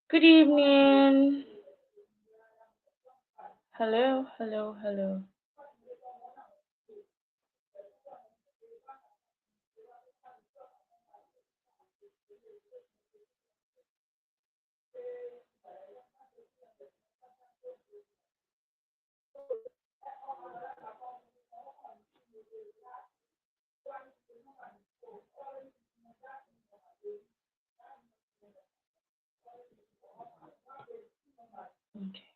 Good evening. Hello, hello, hello. Okay.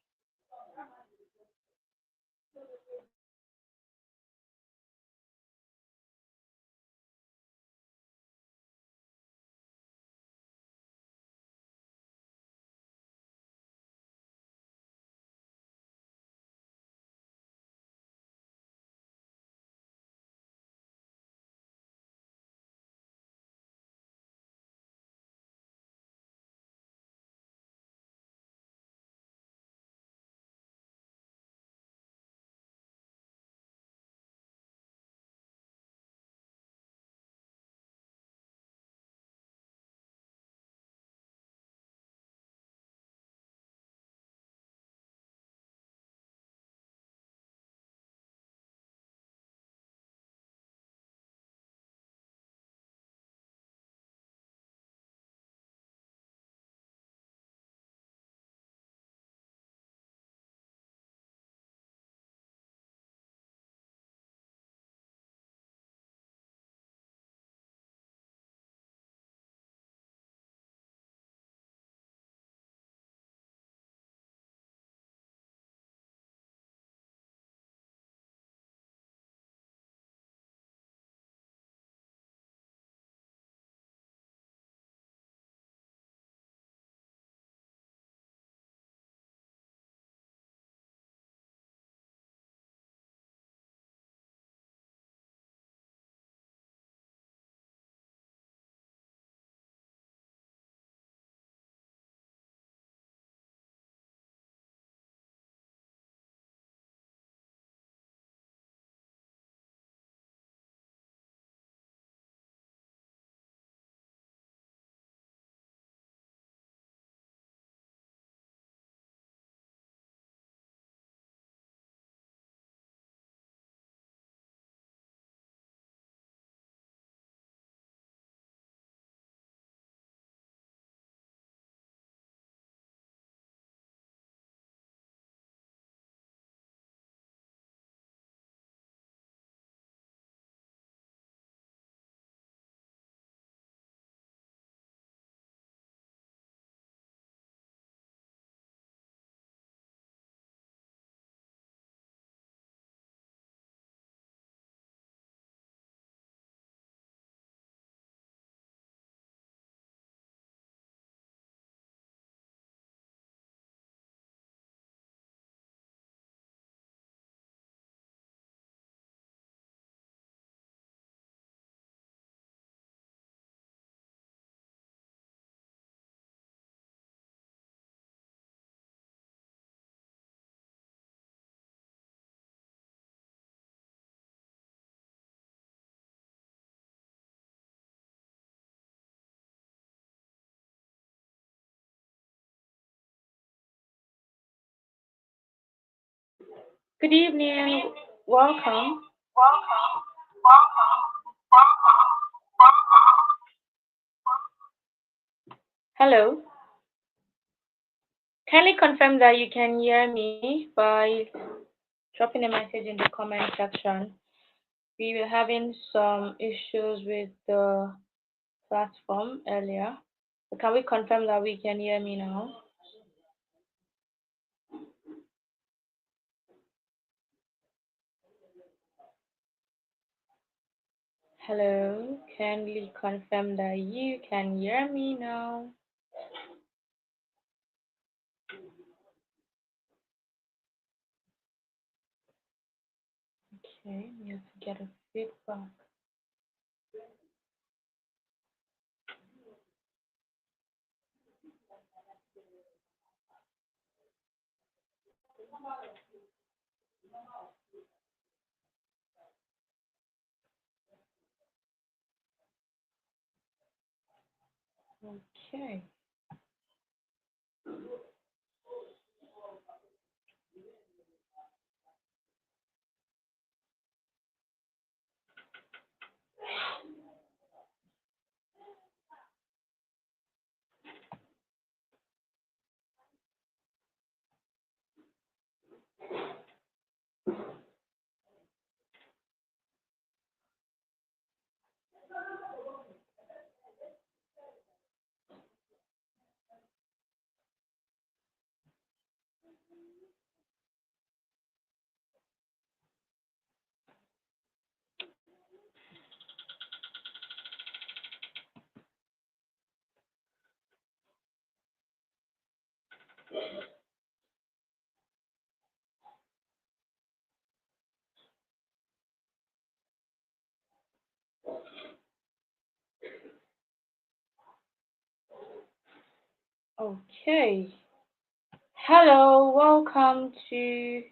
Good evening. Welcome. Hello. Kindly confirm that you can hear me by dropping a message in the comment section. We were having some issues with the platform earlier. So can we confirm that we can hear me now? Hello. Kindly confirm that you can hear me now. Okay, we have to get a feedback. Okay. Okay. Hello, welcome to.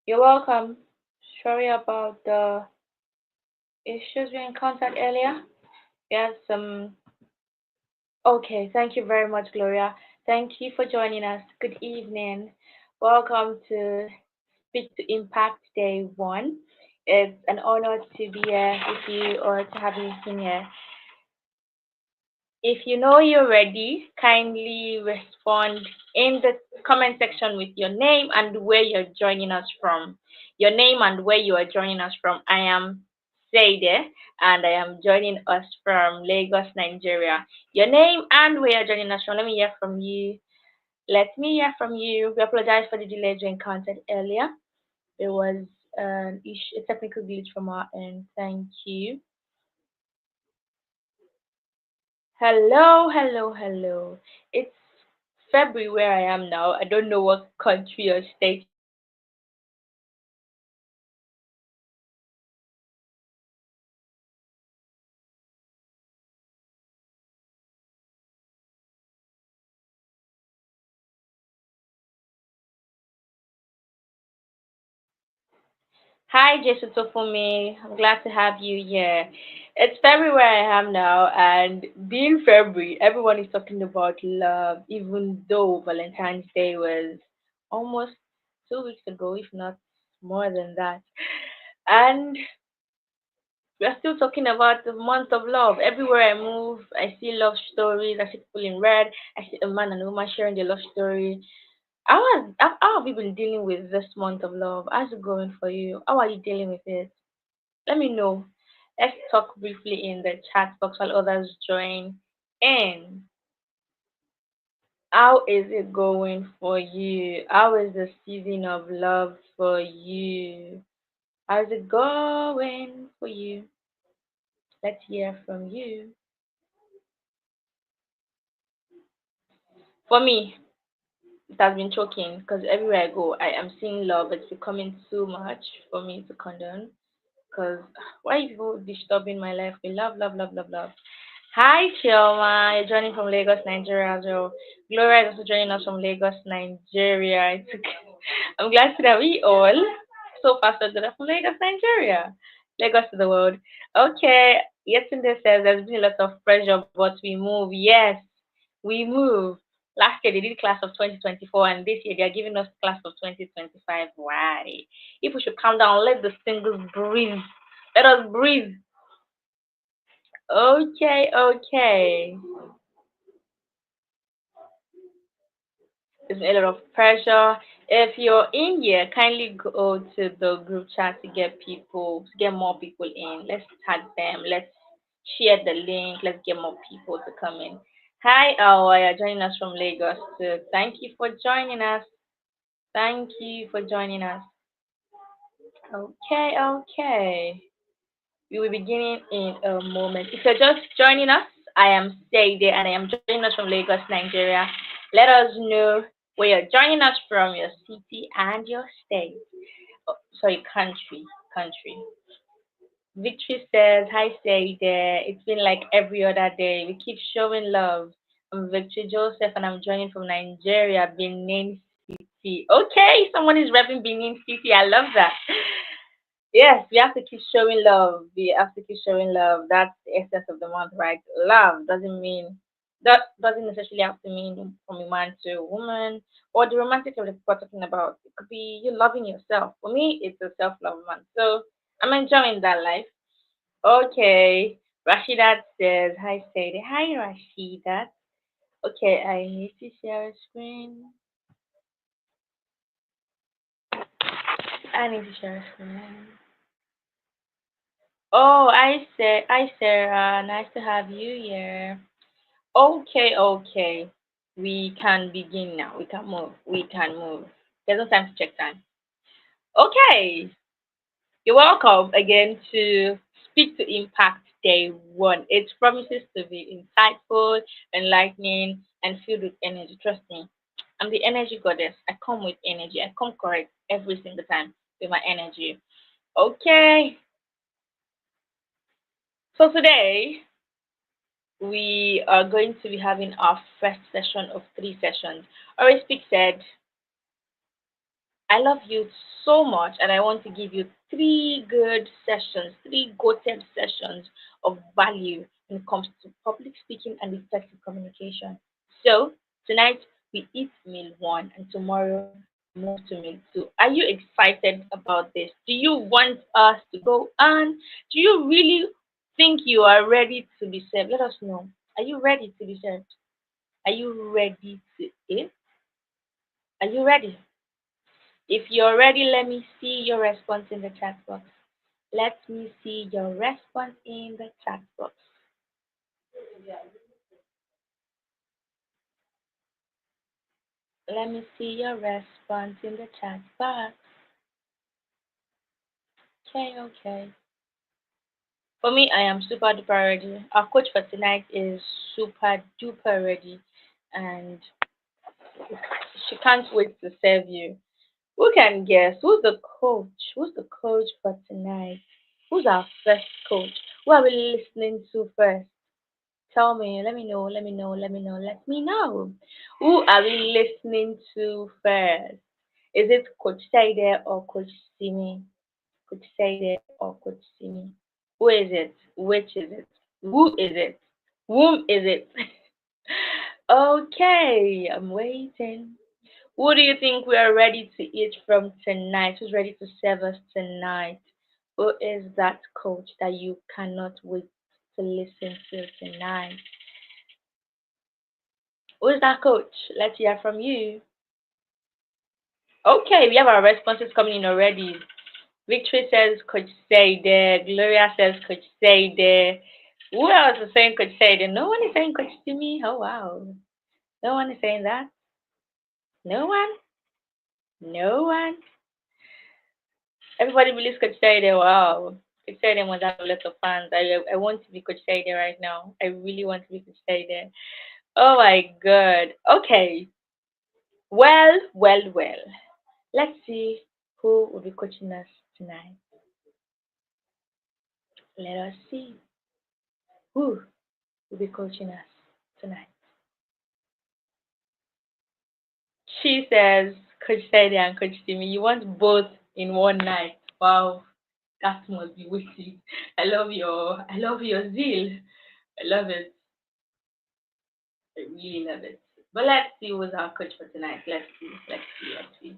You're welcome. Sorry about the issues we encountered earlier. We had some. Okay, thank you very much, Gloria. Thank you for joining us. Good evening. Welcome to Speak to Impact Day 1. It's an honor to be here with you or to have you here. If you know you're ready, kindly respond in the comment section with your name and where you're joining us from. Your name and where you are joining us from. I am Seide and I am joining us from Lagos, Nigeria. Your name and where you're joining us from. Let me hear from you. Let me hear from you. We apologize for the delays we encountered earlier. There was an issue, a technical glitch from our end. Thank you. Hello, hello, hello. It's February where I am now. I don't know what country or state you're joining us from. But February is here. Hi, Jason Tofumi. I'm glad to have you here. It's February where I am now, and being February, everyone is talking about love, even though Valentine's Day was almost 2 weeks ago, if not more than that. And we're still talking about the month of love. Everywhere I move, I see love stories. I see people in red. I see a man and a woman sharing their love story. How have you been dealing with this month of love? How's it going for you? How are you dealing with it? Let me know. Let's talk briefly in the chat box while others join in. How is it going for you? How is the season of love for you? How's it going for you? Let's hear from you. For me, it has been choking because everywhere I go, I am seeing love. It's becoming too much for me to condone. Because why are people disturbing my life with love, love, love, love, love? Hi, Chioma. You're joining from Lagos, Nigeria as well. Gloria is also joining us from Lagos, Nigeria. I'm glad to that we all so fast are from Lagos, Nigeria. Lagos to the world. Okay, yesterday says there's been a lot of pressure, but we move. Yes, we move. Last year they did class of 2024, and this year they are giving us class of 2025. Why? If we should calm down, let the singles breathe. Let us breathe. Okay, okay. There's a lot of pressure. If you're in here, kindly go to the group chat to get people, to get more people in. Let's tag them. Let's share the link. Let's get more people to come in. Hi, Awa, you're joining us from Lagos too. Thank you for joining us. Thank you for joining us. Okay, okay. We will be beginning in a moment. If you're just joining us, I am Sayde and I am joining us from Lagos, Nigeria. Let us know where you're joining us from, your city and your state. Oh, sorry, country. Victory says, hi Sayde. It's been like every other day. We keep showing love. I'm Victory Joseph and I'm joining from Nigeria, Benin City. Okay, someone is repping Benin City. I love that. Yes, we have to keep showing love. We have to keep showing love. That's the essence of the month, right? Love doesn't necessarily have to mean from a man to a woman or the romantic of the people we're talking about. It could be you loving yourself. For me, it's a self love month. So I'm enjoying that life. Okay. Rashidat says, hi Sadie. Hi Rashidat. Okay, I need to share a screen. I need to share a screen. Oh, I Sarah. Nice to have you here. Okay, okay. We can begin now. We can move. We can move. There's no time to check time. Okay. You're welcome again to Speak to Impact Day 1. It promises to be insightful, enlightening, and filled with energy. Trust me. I'm the energy goddess. I come with energy. I come correct every single time with my energy. Okay. So today we are going to be having our first session of three sessions. Always Speak said, I love you so much, and I want to give you three good sessions, three goated sessions of value when it comes to public speaking and effective communication. So, tonight we eat meal one, and tomorrow we move to meal two. Are you excited about this? Do you want us to go on? Do you really think you are ready to be served? Let us know. Are you ready to be served? Are you ready to eat? Are you ready? If you're ready, let me see your response in the chat box. Let me see your response in the chat box. Let me see your response in the chat box. Okay, okay. For me, I am super duper ready. Our coach for tonight is super duper ready, and she can't wait to serve you. Who can guess? Who's the coach? Who's the coach for tonight? Who's our first coach? Who are we listening to first? Tell me, let me know, let me know, let me know, let me know. Who are we listening to first? Is it Coach Saide or Coach Simi? Coach Saide or Coach Simi? Who is it? Which is it? Who is it? Whom is it? Okay, I'm waiting. Who do you think we are ready to eat from tonight? Who's ready to serve us tonight? Who is that coach that you cannot wait to listen to tonight? Who's that coach? Let's hear from you. Okay, we have our responses coming in already. Victory says Coach Say there. Gloria says Coach Say there. Who else is saying Coach Say there? No one is saying Coach to me. Oh wow. No one is saying that. No one? No one? Everybody believes Coach Say there. Wow. Coach Say there must have a lot of fans. I want to be Coach Say there right now. I really want to be Coach Say there. Oh my god. Okay. Well, well, well. Let's see who will be coaching us tonight. Let us see who will be coaching us tonight. She says, Coach Sadie and Coach Timmy, you want both in one night. Wow, that must be wicked. I love your zeal. I love it. I really love it. But let's see who's our coach for tonight. Let's see.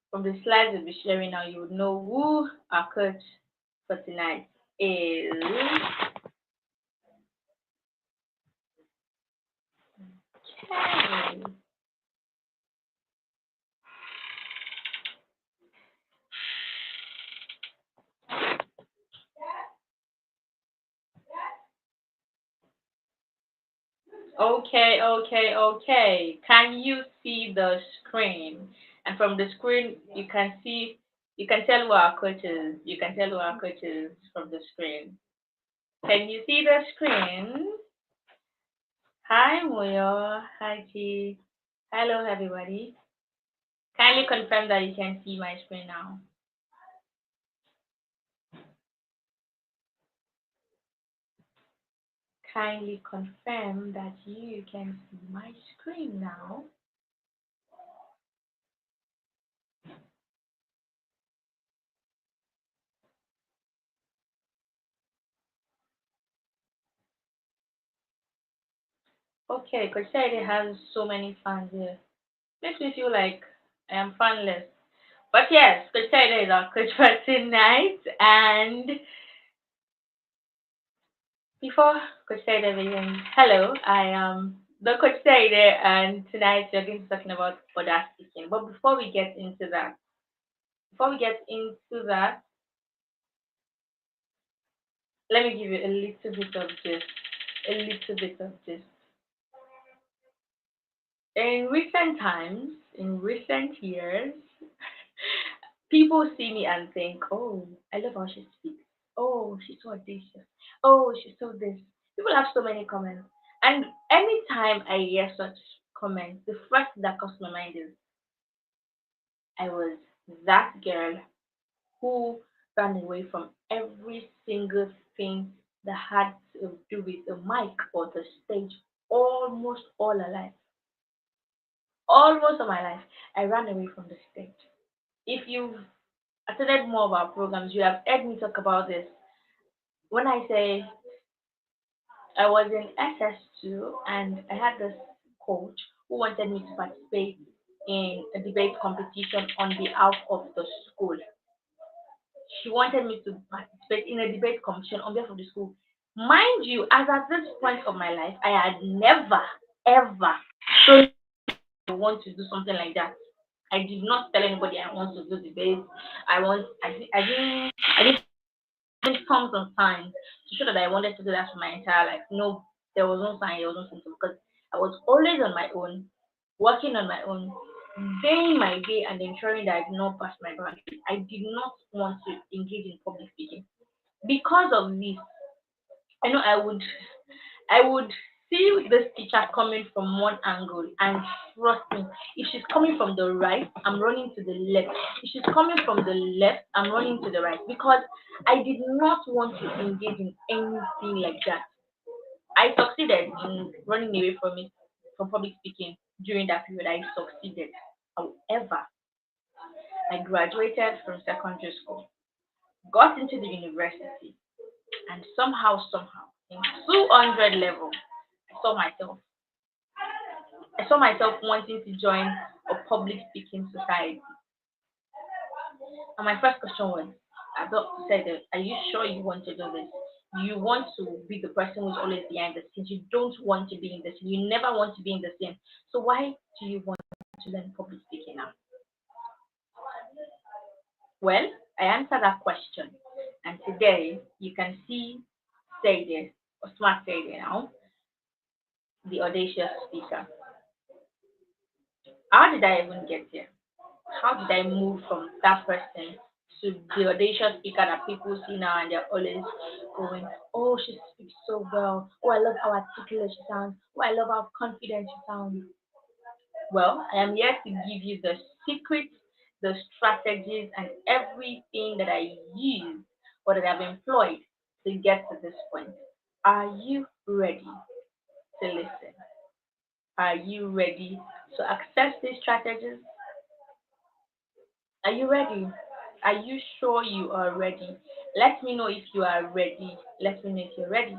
From the slides we'll be sharing now, you would know who our coach for tonight is. Okay. Okay. Can you see the screen? And from the screen, you can tell who our coach is. You can tell who our coach is from the screen. Can you see the screen? Hi, Moyo. Hi, Chi. Hello, everybody. Kindly confirm that you can see my screen now. Kindly confirm that you can see my screen now. Okay, Coach Saidi has so many fans here. Makes me feel like I am fanless. But yes, Coach Taylor is our coach for tonight. And before Coach Taylor begins, hello, I am the Coach Taylor, and tonight we're going to be talking about other speaking. But before we get into that, let me give you a little bit of this. A little bit of this. In recent times, in recent years, people see me and think, oh, I love how she speaks. Oh, she's so audacious. Oh, she's so this. People have so many comments. And anytime I hear such comments, the first thing that comes to my mind is I was that girl who ran away from every single thing that had to do with the mic or the stage almost all her life. Almost all my life, I ran away from the stage. If you've attended more of our programs, you have heard me talk about this. When I say I was in SS2 and I had this coach who wanted me to participate in a debate competition on behalf of the school. She wanted me to participate in a debate competition on behalf of the school. Mind you, as at this point of my life, I had never, ever told I want to do something like that. I did not tell anybody I want to do debate. I didn't form some signs to show that I wanted to do that for my entire life. No, there was no sign, there was no symptom because I was always on my own, working on my own, day my day, and ensuring that I did not pass my boundaries. I did not want to engage in public speaking. Because of this, I know I would see this teacher coming from one angle, and trust me, if she's coming from the right, I'm running to the left. If she's coming from the left, I'm running to the right because I did not want to engage in anything like that. I succeeded in running away from it, from public speaking during that period. I succeeded. However, I graduated from secondary school, got into the university, and somehow, in 200 level, I saw myself I saw myself wanting to join a public speaking society. And my first question was, I said, are you sure you want to do this? You want to be the person who's always behind the scenes. You don't want to be in the scene. You never want to be in the scene. So why do you want to learn public speaking now? Well, I answered that question. And today you can see Sadie, or Smart Sadie now, the audacious speaker. How did I even get here? How did I move from that person to the audacious speaker that people see now and they're always going, oh, she speaks so well. Oh, I love how articulate she sounds. Oh, I love how confident she sounds. Well, I am here to give you the secrets, the strategies, and everything that I use or that I've employed to get to this point. Are you ready to listen? Are you ready to access these strategies? Are you ready? Are you sure you are ready? Let me know if you are ready. Let me know if you're ready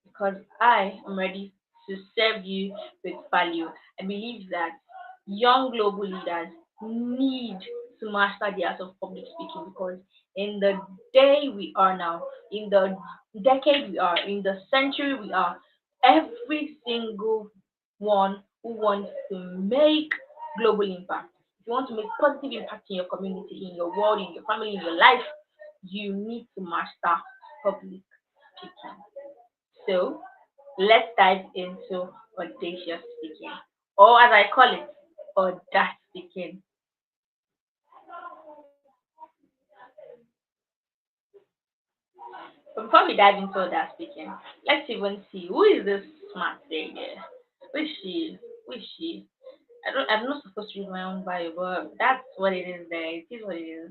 because I am ready to serve you with value. I believe that young global leaders need to master the art of public speaking because in the day we are now, in the decade we are, in the century we are, every single one who wants to make global impact, if you want to make positive impact in your community, in your world, in your family, in your life, you need to master public speaking. So let's dive into audacious speaking, or as I call it, audacious speaking. But before we dive into audacious speaking, let's even see who is this smart lady. Who is she? Who is she? I'm not supposed to read my own bio, but that's what it is there. It is what it is.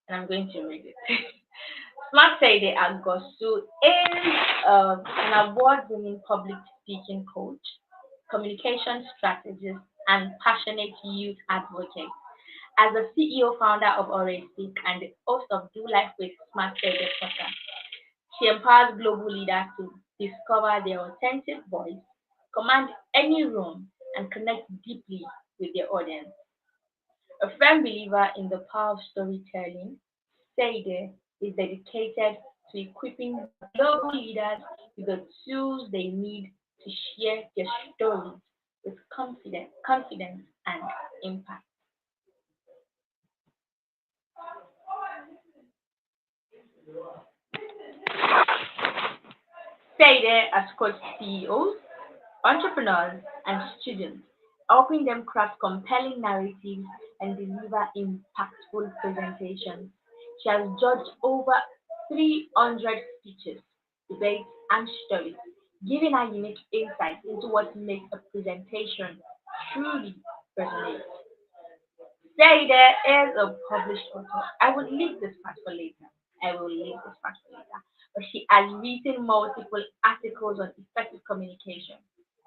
And I'm going to read it. Smart Saide Agosu is an award winning public speaking coach, communication strategist, and passionate youth advocate. As the CEO founder of Always Speak and the host of Do Life with Smart Saide podcast, she empowers global leaders to discover their authentic voice, command any room, and connect deeply with their audience. A firm believer in the power of storytelling, Seide is dedicated to equipping global leaders with the tools they need to share their stories with confidence and impact. Seide has coached CEOs, entrepreneurs, and students, helping them craft compelling narratives and deliver impactful presentations. She has judged over 300 speeches, debates, and stories, giving her unique insights into what makes a presentation truly resonate. Saida is a published author. I would leave this part for later. I will leave this part for later. But she has written multiple articles on effective communication,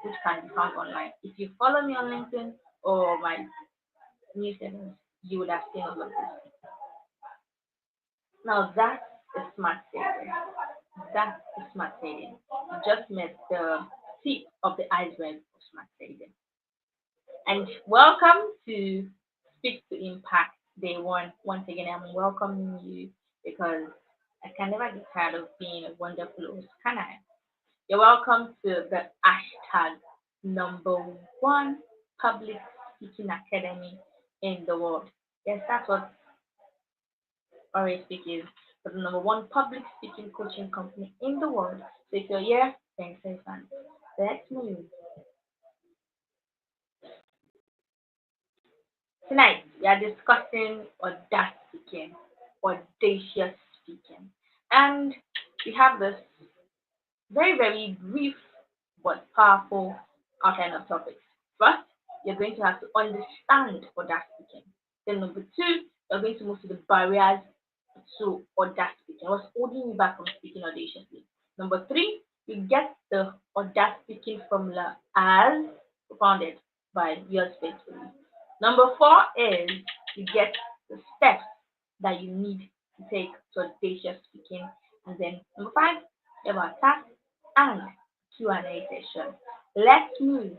which can be found online. If you follow me on LinkedIn or my newsletters, you would have seen all of this. Now that's a smart saving. That's a smart saving. You just met the tip of the iceberg of smart saving. And welcome to Speak to Impact Day One. Once again, I'm welcoming you because I can never get tired of being a wonderful host, can I? You're welcome to the hashtag number one public speaking academy in the world. Yes, that's what Always Speak is. The number one public speaking coaching company in the world. So if you're here, thanks, fans. Let's move. Tonight, we are discussing audacious speaking. And we have this very, very brief but powerful outline of topics. First, you're going to have to understand audacious speaking. Then, number two, you're going to move to the barriers to audacious speaking. What's holding you back from speaking audaciously? Number three, you get the audacious speaking formula as founded by yours faithfully. Number four is you get the steps that you need to take to audacious speaking. And then number five, you have our task and Q&A session. Let's move.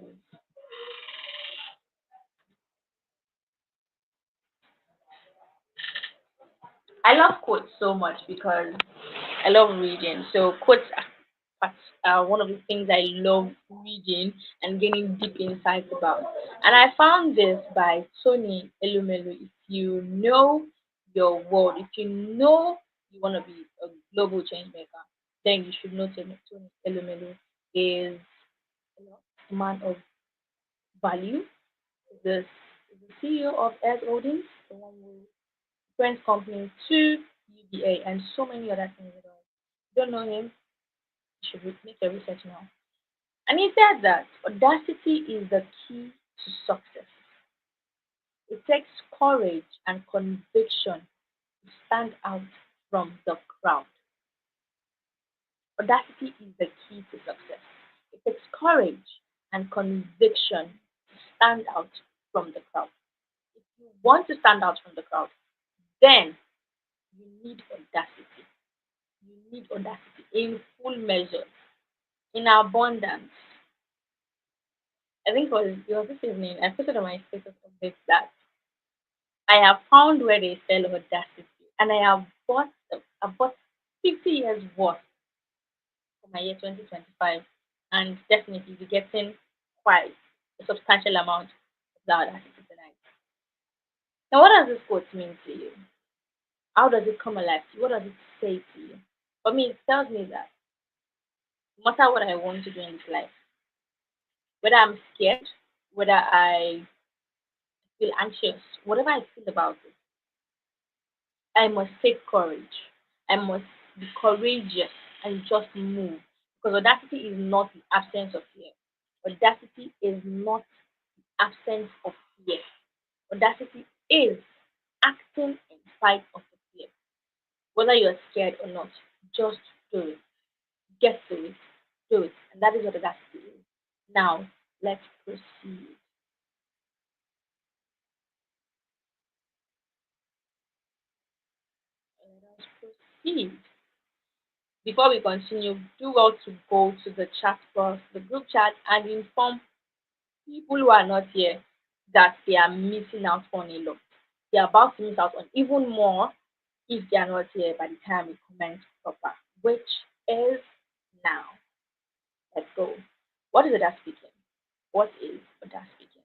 I love quotes so much because I love reading. So quotes are one of the things I love reading and gaining deep insights about. And I found this by Tony Elumelu. If you know your world, if you know you want to be a global change maker, then you should know Tony Elumelu is a man of value. The, the CEO of Earth Holdings, the one who French company to UBA and so many other things. If you don't know him, you should make your research now. And he said that audacity is the key to success. It takes courage and conviction to stand out from the crowd. Audacity is the key to success. It takes courage and conviction to stand out from the crowd. If you want to stand out from the crowd, then you need audacity. You need audacity in full measure, in abundance. I think it was this evening. I posted on my status update that I have found where they sell audacity, and I bought 50 years worth for my year 2025, and definitely be getting quite a substantial amount of that audacity tonight. Now, what does this quote mean to you? How does it come alive to you? What does it say to you? For me, it tells me that no matter what I want to do in this life, whether I'm scared, whether I feel anxious, whatever I feel about it, I must take courage. I must be courageous and just move. Because audacity is not the absence of fear. Audacity is not the absence of fear. Audacity is acting in spite of the fear. Whether you're scared or not, just do it. Get to it. Do it. And that is what audacity is. Now, let's proceed. Let us proceed. Before we continue, do well to go to the chat box, the group chat, and inform people who are not here that they are missing out on a lot. They are about to miss out on even more if they are not here by the time we comment proper, which is now. Let's go. What is that speaking? What is that speaking?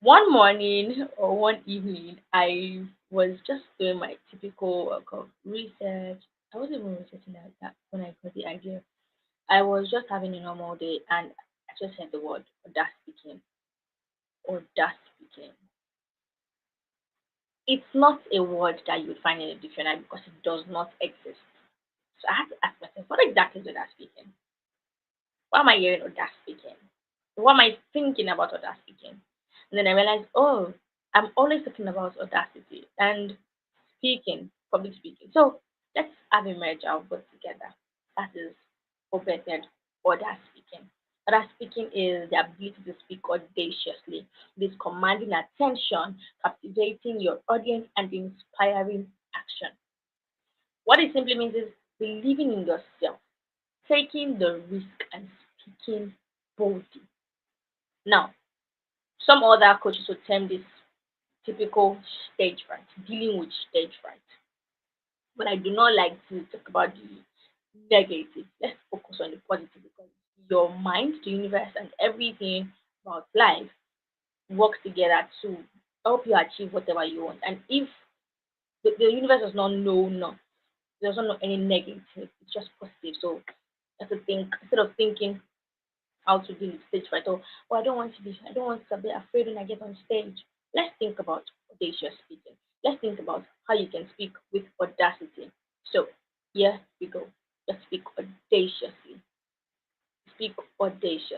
One morning or one evening, I was just doing my typical work of research. I wasn't even researching that when I got the idea. I was just having a normal day and I just heard the word audace speaking. It's not a word that you would find in a dictionary because it does not exist. So I had to ask myself, what exactly is audace speaking? Why am I hearing audace speaking? What am I thinking about audace speaking? And then I realized, oh, I'm always talking about audacity and speaking. public speaking. So let's have a merge of both together. That is open order speaking. Order speaking is the ability to speak audaciously. It is commanding attention, captivating your audience, and inspiring action. What it simply means is believing in yourself, taking the risk, and speaking boldly. Now, some other coaches would term this typical stage fright, dealing with stage fright. But I do not like to talk about the negative. Let's focus on the positive because your mind, the universe, and everything about life works together to help you achieve whatever you want. And if the universe does not know no, it doesn't know any negative, it's just positive. So you have to think instead of thinking how to deal with stage fright or oh I don't want to be afraid when I get on stage. Let's think about audacious speaking. Let's think about how you can speak with audacity. So here we go. Just speak audaciously. Speak audaciously.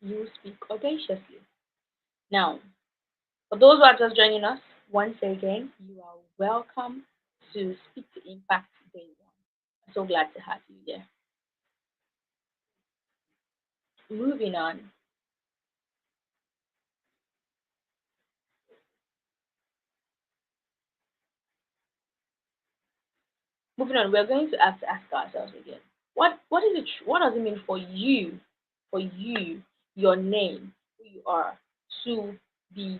You speak audaciously. Now, for those who are just joining us, once again, you are welcome to Speak to Impact Day 1. I'm so glad to have you here. Moving on. Moving on, we're going to have to ask ourselves again. What is it what does it mean for you, your name, who you are, to be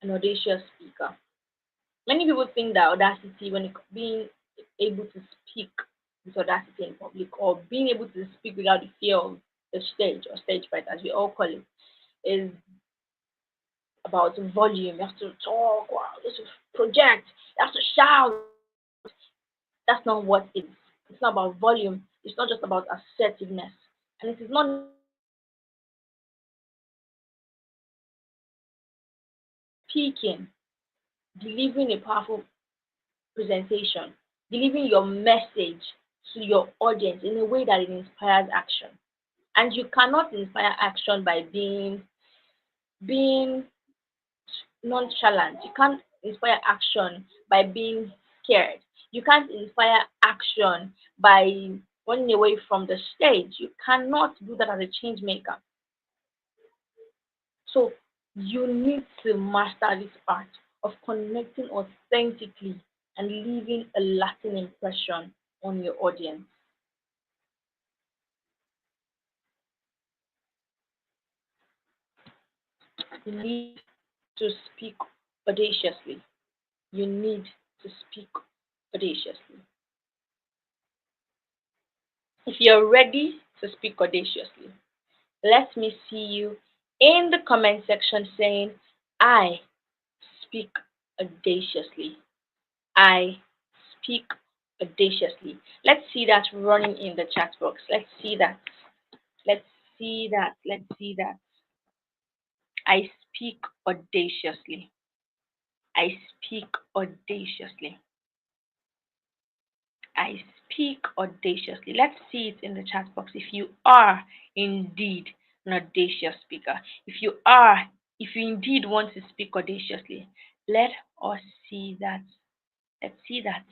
an audacious speaker? Many people think that audacity when being able to speak with audacity in public or being able to speak without the fear of the stage or stage fright as we all call it is about volume. You have to talk, wow, you have to project, you have to shout. That's not what it is. It's not about volume. It's not just about assertiveness. And it is not speaking, delivering a powerful presentation, delivering your message to your audience in a way that it inspires action. And you cannot inspire action by being nonchalant. You can't inspire action by being scared. You can't inspire action by running away from the stage. You cannot do that as a change maker. So you need to master this part of connecting authentically and leaving a lasting impression on your audience. You need to speak audaciously. You need to speak audaciously. If you're ready to speak audaciously, let me see you in the comment section saying, I speak audaciously. I speak audaciously. Let's see that running in the chat box. Let's see that. Let's see that. Let's see that. I speak audaciously. I speak audaciously. I speak audaciously. Let's see it in the chat box if you are indeed an audacious speaker. If you indeed want to speak audaciously, let us see that. Let's see that.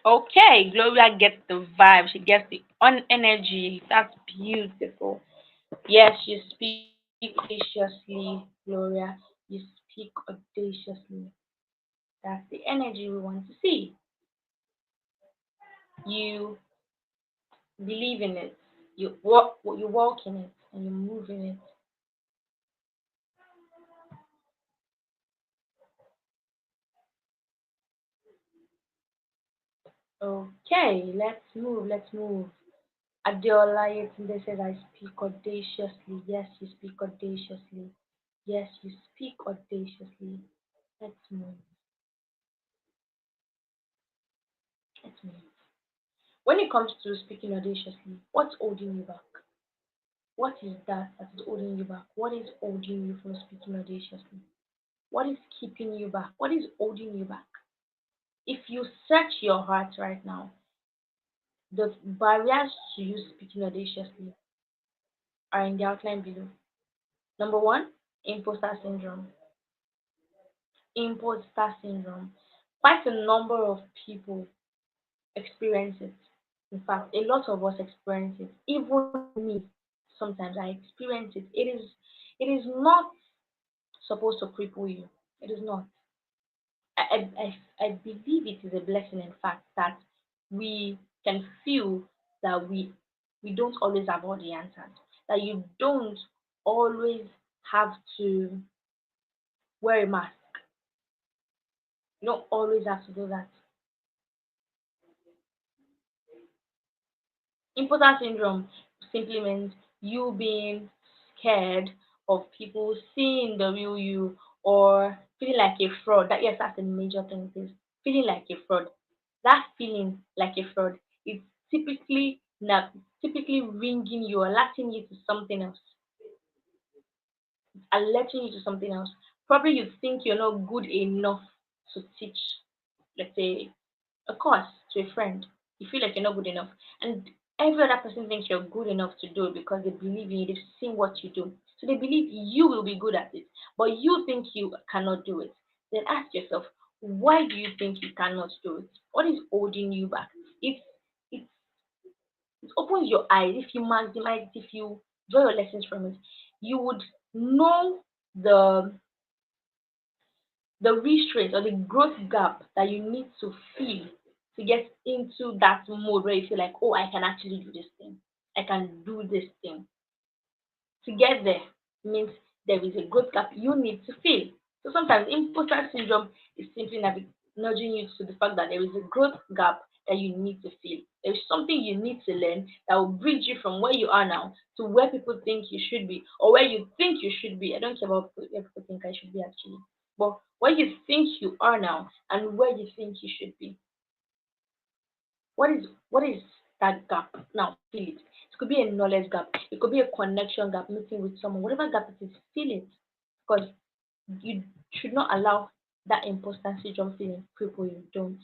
Okay, Gloria gets the vibe. She gets the on energy. That's beautiful. Yes, you speak audaciously, Gloria. You speak audaciously. That's the energy we want to see. You believe in it. You walk in it and you move in it. Okay, let's move. Let's move. Adiola Yetunde says, I speak audaciously. Yes, you speak audaciously. Yes, you speak audaciously. Let's move. Let's move. When it comes to speaking audaciously, what's holding you back? What is that that is holding you back? What is holding you from speaking audaciously? What is keeping you back? What is holding you back? If you search your heart right now, the barriers to you speaking audaciously are in the outline below. Number one, imposter syndrome. Imposter syndrome. Quite a number of people experience it. In fact, a lot of us experience it. Even me, sometimes I experience it. It is not supposed to cripple you. It is not. I believe it is a blessing, in fact, that we can feel that we don't always have all the answers. That you don't always have to wear a mask. You don't always have to do that. Imposter syndrome simply means you being scared of people seeing the real you or feeling like a fraud. That yes, that's the major thing is feeling like a fraud. That feeling like a fraud is typically ringing you, alerting you to something else, alerting you to something else. Probably you think you're not good enough to teach, let's say, a course to a friend. You feel like you're not good enough. And every other person thinks you're good enough to do it because they believe in you, they've seen what you do. So they believe you will be good at it. But you think you cannot do it. Then ask yourself, why do you think you cannot do it? What is holding you back? It's it, it opens your eyes. If you maximize it, if you draw your lessons from it, you would know the the restraint or the growth gap that you need to fill to get into that mode where you feel like, oh, I can actually do this thing. I can do this thing. To get there means there is a growth gap you need to fill. So sometimes imposter syndrome is simply nudging you to the fact that there is a growth gap that you need to fill. There's something you need to learn that will bridge you from where you are now to where people think you should be or where you think you should be. I don't care about where people think I should be actually, but where you think you are now and where you think you should be. What is that gap? Now feel it. It could be a knowledge gap, it could be a connection gap, meeting with someone, whatever gap it is, feel it. Because you should not allow that imposter syndrome feeling cripple you. Don't.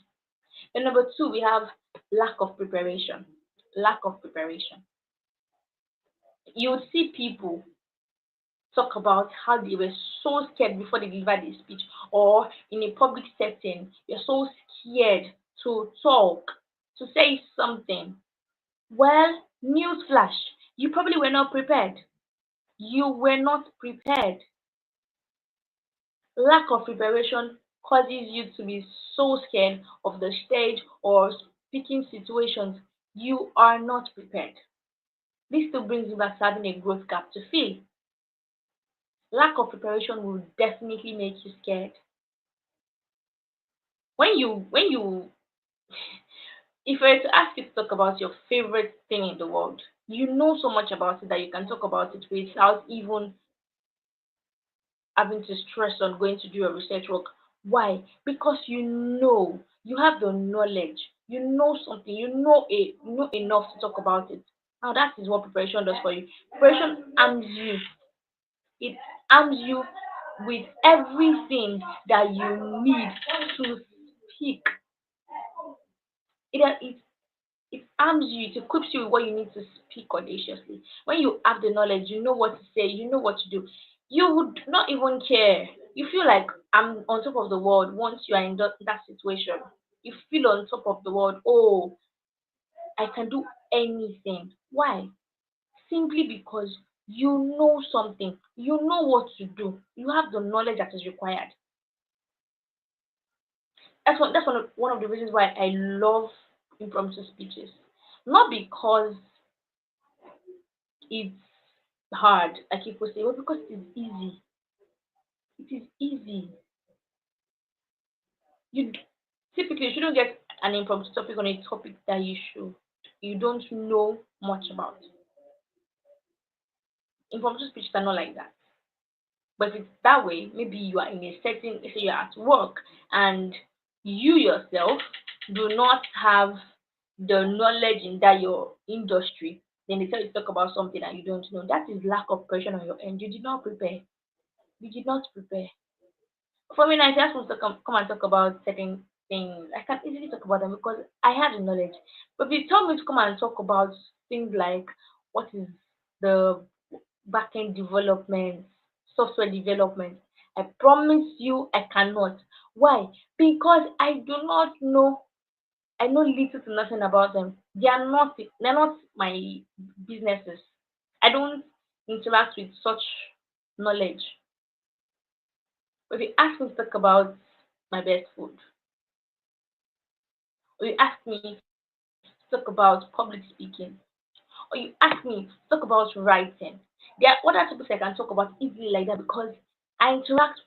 And number two, we have lack of preparation. Lack of preparation. You would see people talk about how they were so scared before they delivered the speech, or in a public setting, you're so scared to talk, to say something. Well, newsflash, you probably were not prepared. You were not prepared. Lack of preparation causes you to be so scared of the stage or speaking situations. You are not prepared. This still brings you back to having a growth gap to fill. Lack of preparation will definitely make you scared. When you if I were to ask you to talk about your favorite thing in the world, you know so much about it that you can talk about it without even having to stress on going to do your research work. Why? Because you have the knowledge, you know something, you know enough to talk about it. Now that is what preparation does for you. Preparation arms you. It arms you with everything that you need to speak. It it arms you, it equips you with what you need to speak audaciously. When you have the knowledge, you know what to say, you know what to do. You would not even care. You feel like I'm on top of the world once you are in that situation. You feel on top of the world. Oh, I can do anything. Why? Simply because you know something. You know what to do. You have the knowledge that is required. That's one of the reasons why I love impromptu speeches. Not because it's hard, like people say, well, because it is easy. It is easy. You typically you shouldn't get an impromptu topic on a topic that you don't know much about. Impromptu speeches are not like that. But if it's that way, maybe you are in a setting, let's say you're at work and you yourself do not have the knowledge in that your industry, then they tell you to talk about something that you don't know. That is lack of pressure on your end. You did not prepare. You did not prepare. For me, now, if you ask me to come and talk about certain things, I can easily talk about them because I have the knowledge. But if you tell me to come and talk about things like what is the backend development, software development, I promise you I cannot. Why? Because I do not know. I know little to nothing about them. They're not my businesses. I don't interact with such knowledge. But if you ask me to talk about my best food, or you ask me to talk about public speaking, or you ask me to talk about writing, there are other topics I can talk about easily like that because I interact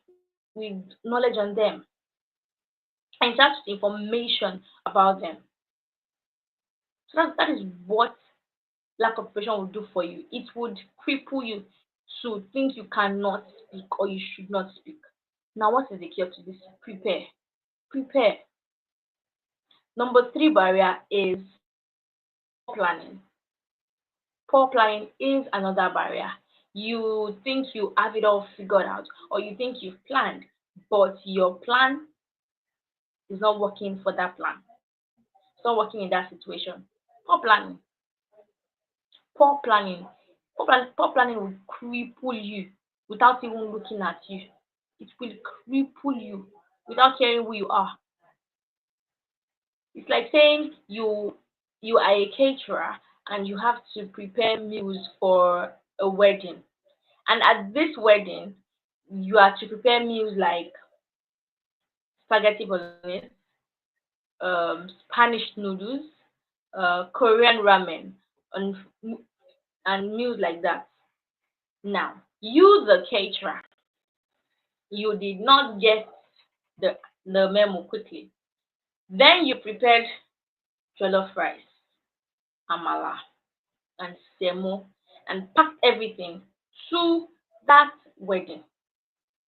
with knowledge on them. I interact with information about them. So that is what lack of preparation will do for you. It would cripple you to think you cannot speak or you should not speak. Now, what is the cure to this? Prepare. Prepare. Number three barrier is poor planning. Poor planning is another barrier. You think you have it all figured out, or you think you've planned, but your plan is not working for that plan. It's not working in that situation. Poor planning. Poor planning. Poor planning will cripple you without even looking at you. It will cripple you without caring who you are. It's like saying you are a caterer and you have to prepare meals for a wedding. And at this wedding, you are to prepare meals like spaghetti bolognese, Spanish noodles, Korean ramen, and meals like that. Now, you the caterer, you did not get the memo quickly. Then you prepared jollof rice, amala, and semo, and packed everything to that wedding.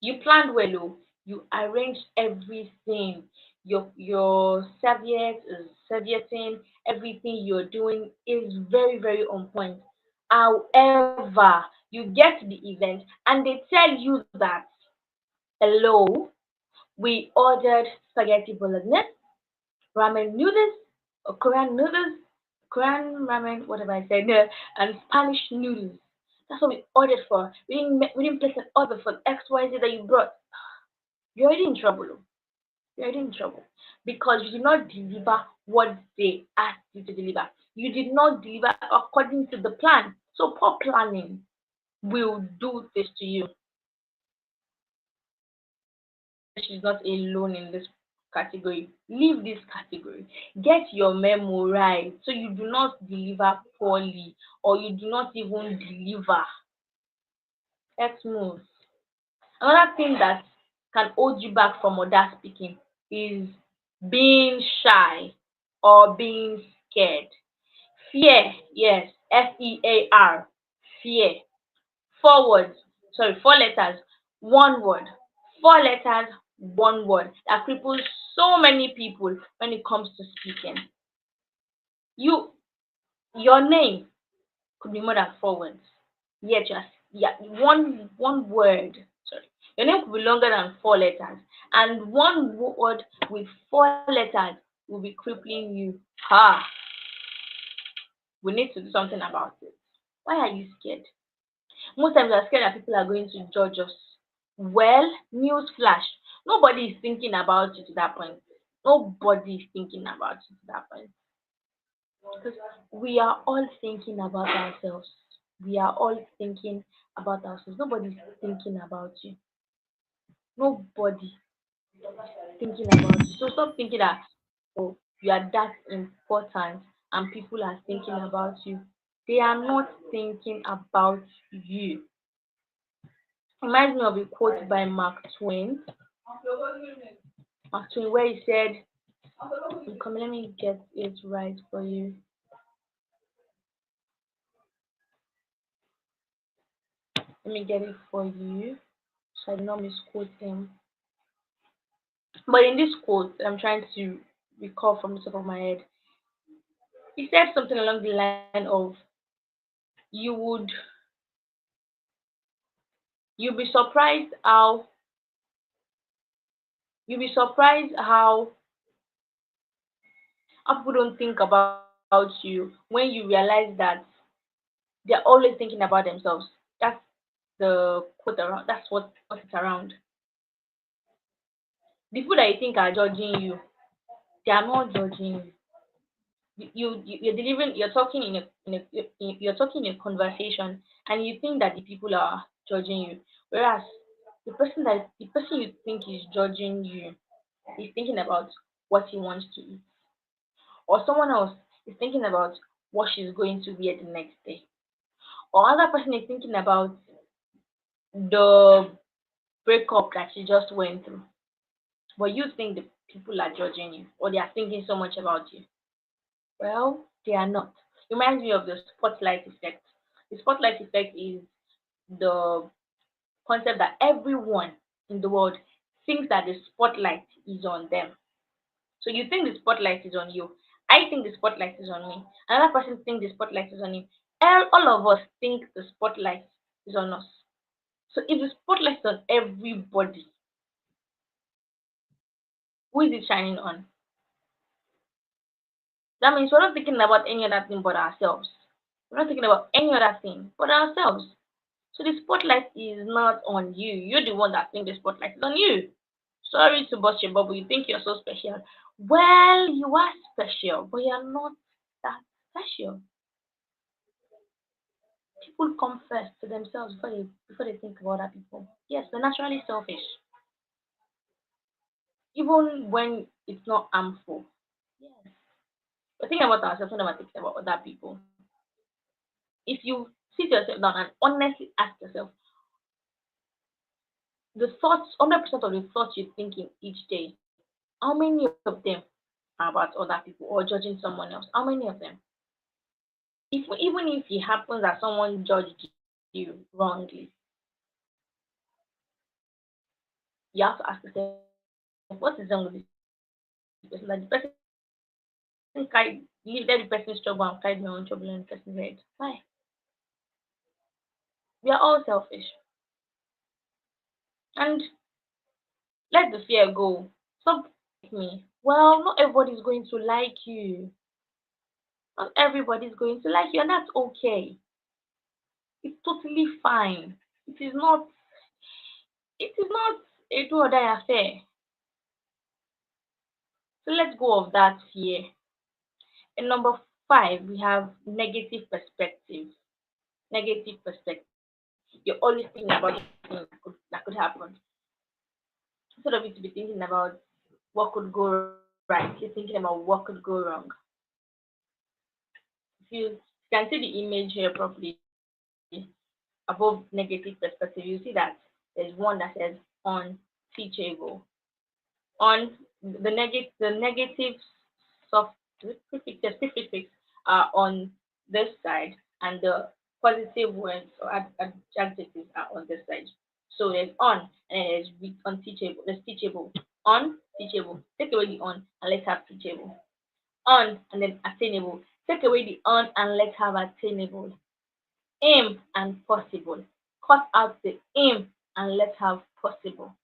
You planned well, oh, you arranged everything. Your serviette is servietting, everything you're doing is very, very on point. However, you get to the event and they tell you that hello, we ordered spaghetti bolognese, ramen noodles, or Korean noodles, Korean ramen, whatever I said, no, and Spanish noodles. That's what we ordered for. We didn't place an order for XYZ that you brought. You're already in trouble. Oh. You're already in trouble because you did not deliver what they asked you to deliver. You did not deliver according to the plan. So poor planning will do this to you. She's not alone in this category. Leave this category. Get your memo right so you do not deliver poorly or you do not even deliver. Let's move. Another thing that can hold you back from other speaking is being shy or being scared. Fear, yes, FEAR, fear. Four words, sorry, four letters, one word. Four letters, one word that cripples so many people when it comes to speaking. You, your name could be more than four words. Yet just yeah, one word. Sorry, your name could be longer than four letters, and one word with four letters will be crippling you. Ha! We need to do something about it. Why are you scared? Most times we're scared that people are going to judge us. Well, news flash. Nobody is thinking about you to that point. Nobody is thinking about you to that point. Because we are all thinking about ourselves. We are all thinking about ourselves. Nobody's thinking about you. Nobody thinking about you. So stop thinking that oh you are that important and people are thinking about you. They are not thinking about you. Reminds me of a quote by Mark Twain. Mark Twain where he said, come let me get it right for you. Let me get it for you so I do not misquote him. But in this quote that I'm trying to recall from the top of my head, he said something along the line of you would you'll be surprised how You'll be surprised how people don't think about you when you realize that they're always thinking about themselves. That's the quote around. That's what it's around. The people that you think are judging you, they are not judging you. You're delivering. You're talking in a conversation, and you think that the people are judging you, whereas the person you think is judging you is thinking about what he wants to eat, or someone else is thinking about what she's going to wear the next day, or other person is thinking about the breakup that she just went through. But you think the people are judging you, or they are thinking so much about you. Well, they are not. It reminds me of the spotlight effect. The spotlight effect is the concept that everyone in the world thinks that the spotlight is on them. So you think the spotlight is on you. I think the spotlight is on me. Another person thinks the spotlight is on him. All of us think the spotlight is on us. So if the spotlight is on everybody, who is it shining on? That means we're not thinking about any other thing but ourselves. We're not thinking about any other thing but ourselves. So the spotlight is not on you. You're the one that thinks the spotlight is on you. Sorry to bust your bubble. You think you're so special. Well, you are special, but you're not that special. People come first to themselves before they think about other people. Yes, we're naturally selfish, even when it's not harmful. Yes, but think about ourselves when we're thinking about other people. If you sit yourself down and honestly ask yourself, the thoughts, 100% of the thoughts you're thinking each day, how many of them are about other people or judging someone else? How many of them? If even if it happens that someone judged you wrongly, you have to ask yourself, what is wrong with this person? That the person carried leave let the person struggle and carry their own trouble on the person's head. Why? We are all selfish. And let the fear go. Stop like me. Well, not everybody's going to like you. Not everybody's going to like you, and that's okay. It's totally fine. It is not it is not a do or die affair. So let's go of that fear. And number five, we have negative perspective. Negative perspective. You're always thinking about things that could happen. Instead of you to be thinking about what could go right, you're thinking about what could go wrong. If you can see the image here properly, above negative perspective, you see that there's one that says unteachable. On the negative soft prefix are on this side, and the positive words or adjectives are on this side. So there's on, and then there's unteachable. There's teachable. On teachable. Take away the on and let's have teachable. On and then attainable. Take away the on and let's have attainable. Aim and possible. Cut out the aim and let's have possible.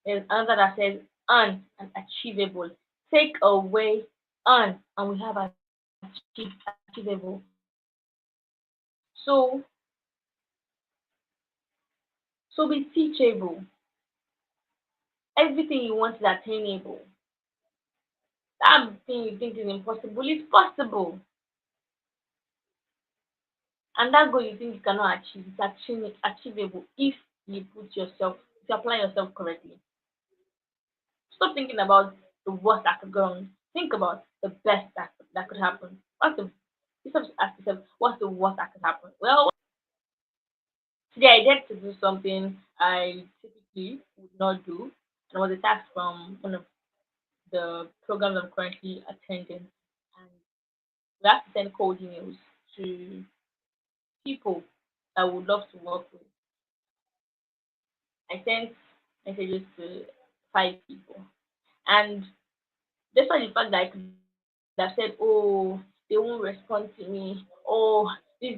There's another that says un and achievable. Take away un and we have achievable. So so be teachable. Everything you want is attainable. That thing you think is impossible is possible. And that goal you think you cannot achieve is actually achievable if you apply yourself correctly. Stop thinking about the worst that could go wrong. Think about the best that could happen. You have to ask yourself, what's the worst that could happen? Well, today I dared to do something I typically would not do. And it was a task from one of the programs I'm currently attending. And we have to send cold emails to people I would love to work with. I sent messages to five people. And despite the fact that I could have said, oh, they won't respond to me, oh, this.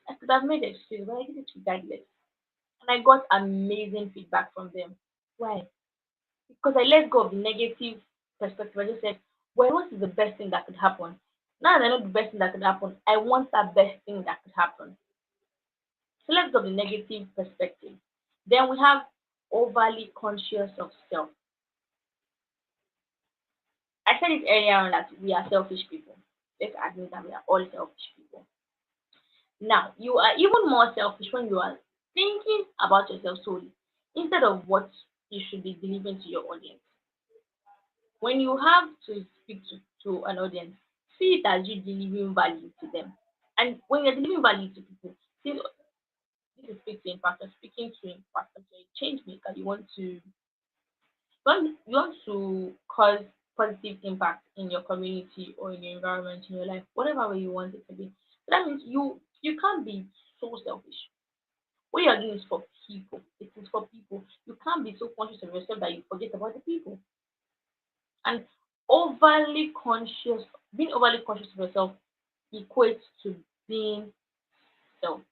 I could have made excuses, but I did it regardless. And I got amazing feedback from them. Why? because I let go of the negative perspective. I just said, well, what is the best thing that could happen? Now that I know the best thing that could happen, I want that best thing that could happen. So let's go of the negative perspective. Then we have overly conscious of self. I said it earlier on that we are selfish people. Let's admit that we are all selfish people. Now, you are even more selfish when you are thinking about yourself solely instead of what you should be delivering to your audience. When you have to speak to an audience, see it as you delivering value to them. And when you're delivering value to people, see this is speaking to impact, speaking to impact, you're a change maker, you want to cause positive impact in your community or in your environment, in your life, whatever way you want it to be. So that means you can't be so selfish. What you're doing is for people. It is for people. You can't be so conscious of yourself that you forget about the people. And being overly conscious of yourself equates to being selfish.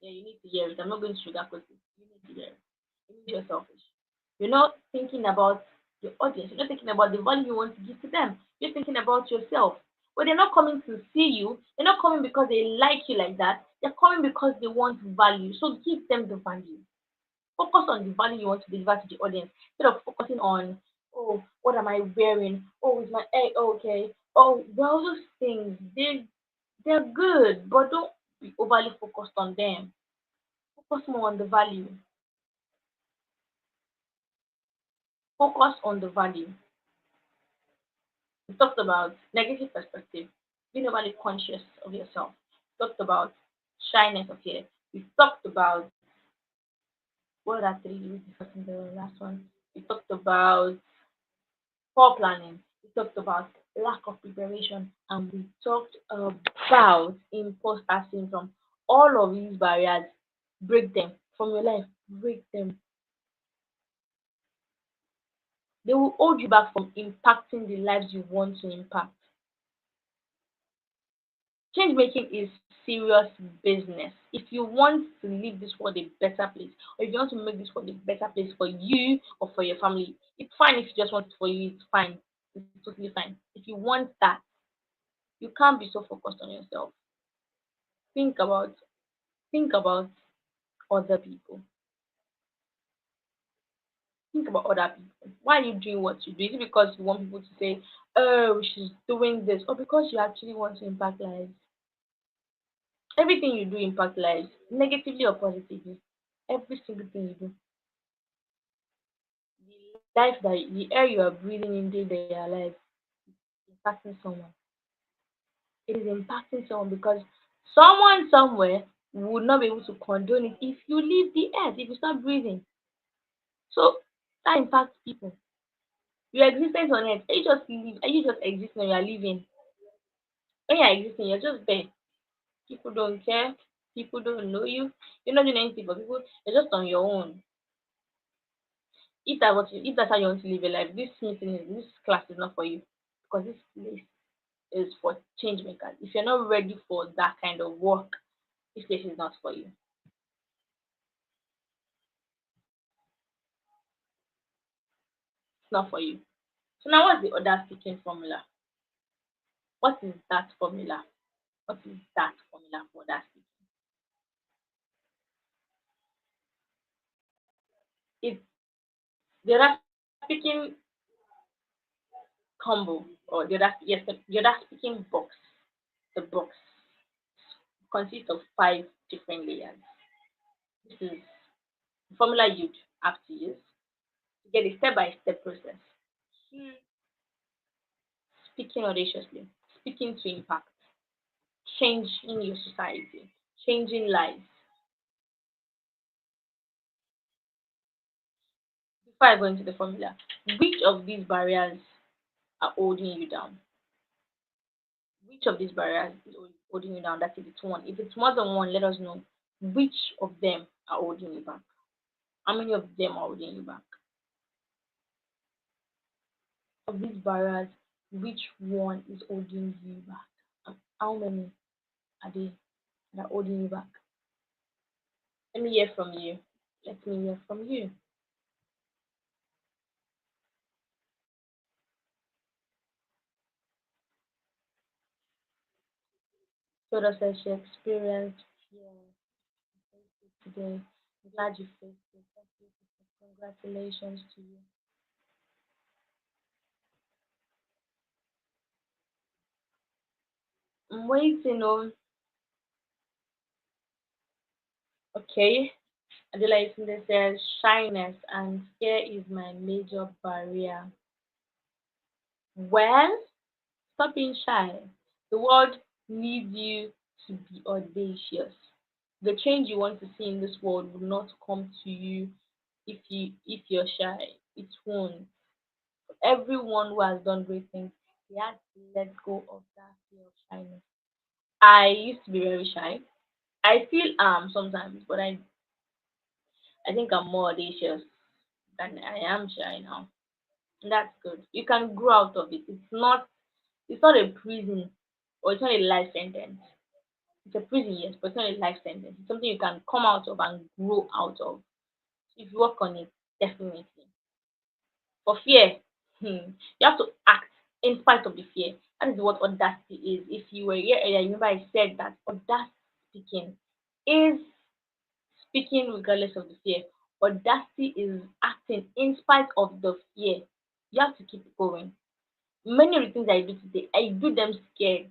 Yeah, you need to hear it. I'm not going to sugarcoat it. You need to hear it. It means you're selfish. You're not thinking about your audience. You're not thinking about the value you want to give to them. You're thinking about yourself. But they're not coming to see you. They're not coming because they like you like that. They're coming because they want value. So give them the value. Focus on the value you want to deliver to the audience instead of focusing on, oh, what am I wearing? Oh, is my egg okay? Oh, well, those things they're good, but don't be overly focused on them. Focus more on the value. Focus on the value. We talked about negative perspective, being overly conscious of yourself. We talked about shyness of fear. We talked about what are three we discussed in the last one. We talked about poor planning. We talked about lack of preparation, and we talked about imposter syndrome. All of these barriers, break them from your life. Break them. They will hold you back from impacting the lives you want to impact. Change making is serious business. If you want to leave this world a better place, or if you want to make this world a better place for you or for your family, it's fine if you just want it for you, it's fine. It's totally fine. If you want that, you can't be so focused on yourself. Think about think about other people. Think about other people. Why are you doing what you do? Is it because you want people to say, oh, she's doing this, or because you actually want to impact lives? Everything you do impact lives, negatively or positively. Every single thing you do. The air you are breathing in day to your life is impacting someone. It is impacting someone because someone somewhere would not be able to condone it if you leave the earth, if you start breathing. So that impacts people. Your existence on earth, are you just existing or you are living? When you are existing, you're just there. People don't care, people don't know you, you're not doing anything for people, you're just on your own. If that's how you want to live your life, this class is not for you because this place is for change makers. If you're not ready for that kind of work, this place is not for you. It's not for you. So now what's the other speaking formula? What is that formula? What is that formula for that speaking? It's the other speaking combo or the other speaking box. The box consists of five different layers. This is the formula you'd have to use to get a step-by-step process. Hmm. Speaking audaciously, speaking to impact, changing your society, changing lives. Before I go into the formula, which of these barriers are holding you down? Which of these barriers is holding you down? That's if it's one. If it's more than one, let us know which of them are holding you back. How many of them are holding you back? Of these barriers, which one is holding you back? And how many are they that are holding you back? Let me hear from you. Let me hear from you. Soda says she experienced fear today. I'm glad you faced it. That's beautiful. Congratulations to you. I'm waiting on. Okay. Adela Itunde says shyness and fear is my major barrier. Well, stop being shy. The world needs you to be audacious. The change you want to see in this world will not come to you if you're shy. It won't. Everyone who has done great things, they had to let go of that fear of shyness. I used to be very shy. I still am sometimes, but I think I'm more audacious than I am shy now. And that's good. You can grow out of it. It's not a prison or it's not a life sentence. It's a prison, yes, but it's not a life sentence. It's something you can come out of and grow out of. If you work on it, definitely. For fear, you have to act in spite of the fear. That is what audacity is. If you were here earlier, you remember I said that audacity speaking is speaking regardless of the fear. Audacity is acting in spite of the fear. You have to keep going. Many of the things I do today, I do them scared.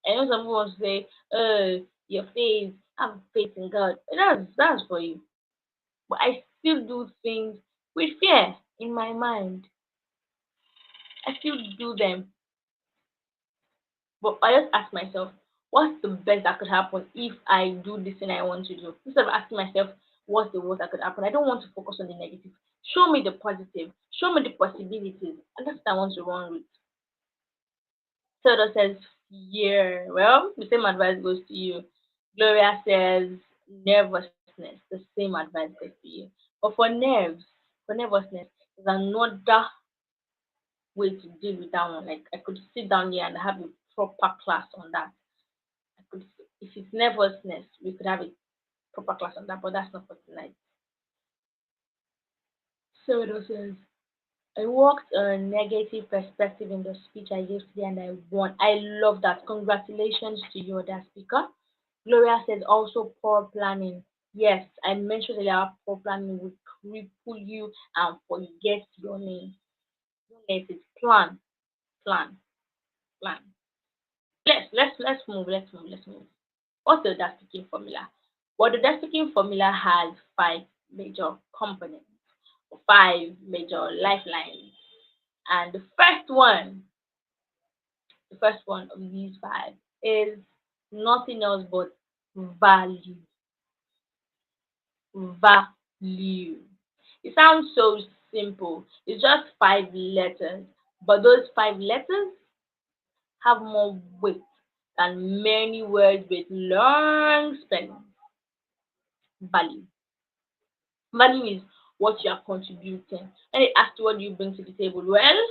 I know some people want to say, your faith, have faith in God. That's for you. But I still do things with fear in my mind. I still do them. But I just ask myself, what's the best that could happen if I do this thing I want to do? Instead of asking myself, what's the worst that could happen? I don't want to focus on the negative. Show me the positive. Show me the possibilities. And that's what I want to run with. Theodore says, fear. Well, the same advice goes to you. Gloria says, nervousness. The same advice goes to you. But for nervousness, there's another way to deal with that one. Like, I could sit down here and have a proper class on that. I could, if it's nervousness, we could have a proper class on that, but that's not for tonight. Theodore says, I worked on a negative perspective in the speech I gave today and I won. I love that. Congratulations to you, that speaker. Gloria says also poor planning. Yes, I mentioned earlier poor planning will cripple you and forget your name. Don't let it plan, plan, plan. Let's move. What's the Dasticking formula? Well, the Dasticking formula has five major components, five major lifelines. And the first one of these five is nothing else but value. Value. It sounds so simple. It's just five letters, but those five letters have more weight than many words with long spelling. Value. Value is what you are contributing. And they ask you what do you bring to the table. Well,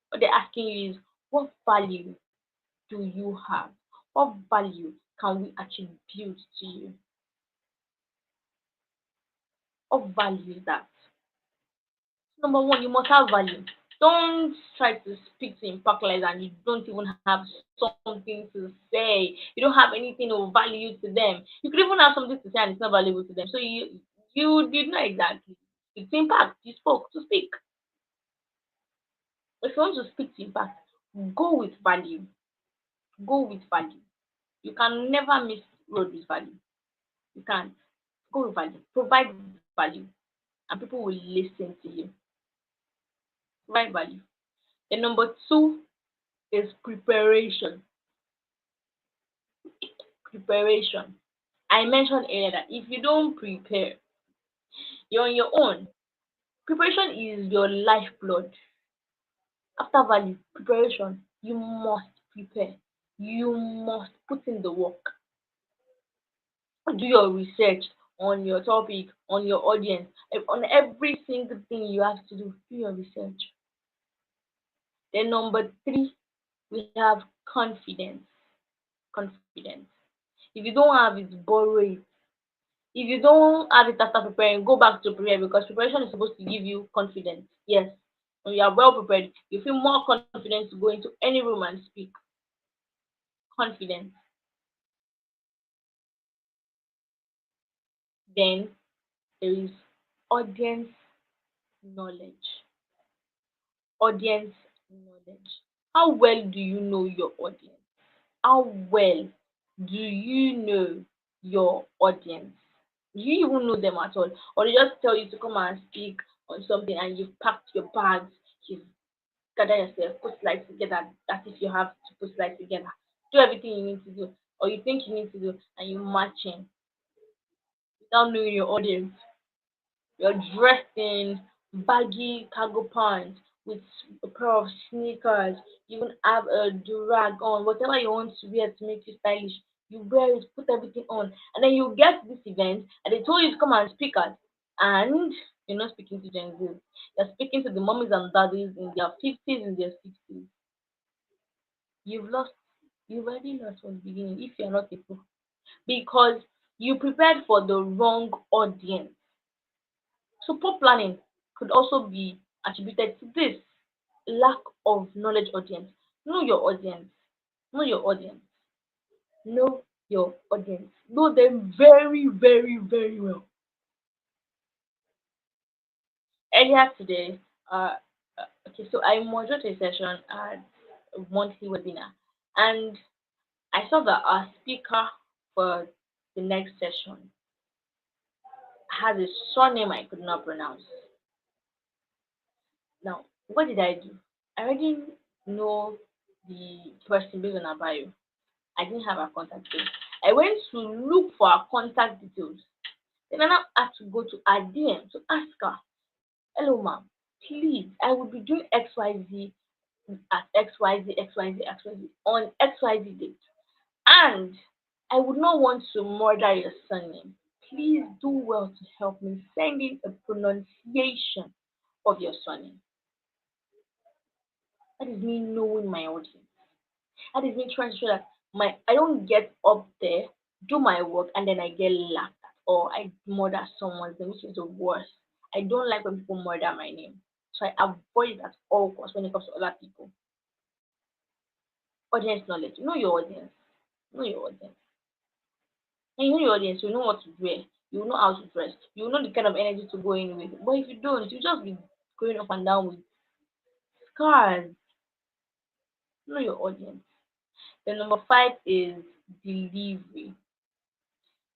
what they're asking you is what value do you have? What value can we attribute to you? What value is that? Number one, you must have value. Don't try to speak to impactors and you don't even have something to say. You don't have anything of value to them. You could even have something to say and it's not valuable to them. So you did not exactly. It's impact. You spoke to speak. If you want to speak to impact, go with value. Go with value. You can never miss road with value. You can't. Go with value. Provide value. And people will listen to you. Provide value. Then number two is preparation. Preparation. I mentioned earlier that if you don't prepare, you're on your own. Preparation is your lifeblood. After value, preparation, you must prepare. You must put in the work. Do your research on your topic, on your audience, on every single thing you have to do. Do your research. Then number three, we have confidence. Confidence. If you don't have it, borrow it. If you don't have it after preparing, go back to prepare because preparation is supposed to give you confidence. Yes. When you are well prepared, you feel more confident to go into any room and speak. Confidence. Then there is audience knowledge. Audience knowledge. How well do you know your audience? How well do you know your audience? Do you even know them at all? Or they just tell you to come and speak on something and you've packed your bags, you've gathered yourself, put slides together as if you have to put slides together. Do everything you need to do or you think you need to do and you march in without knowing your audience. You're dressed in baggy cargo pants with a pair of sneakers. You even have a durag on, whatever you want to wear to make you stylish. You wear it, put everything on, and then you get to this event, and they told you to come and speak at, and you're not speaking to Gen Z. You're speaking to the mummies and daddies in their fifties, in their sixties. You've lost. You've already lost from the beginning if you're not a pro, because you prepared for the wrong audience. So poor planning could also be attributed to this lack of knowledge audience. Know your audience. Know your audience. Know your audience. Know them very, very, very well. Earlier today, okay, so I moderated a session at a monthly webinar, and I saw that our speaker for the next session has a surname I could not pronounce. Now, what did I do? I already know the person based on her bio. I didn't have her contact details. I went to look for her contact details. Then I now had to go to her DM to ask her, hello ma'am, please, I will be doing XYZ at XYZ, XYZ, XYZ on XYZ date. And I would not want to murder your surname. Please do well to help me send in a pronunciation of your surname. That is me knowing my audience. That is me trying to show that my I don't get up there, do my work, and then I get laughed at or I murder someone's name, which is the worst. I don't like when people murder my name. So I avoid it at all costs when it comes to other people. Audience knowledge. Know your audience. Know your audience. And you know your audience, you know what to wear. You know how to dress. You know the kind of energy to go in with. But if you don't, you just be going up and down with scars. Know your audience. Then number five is delivery.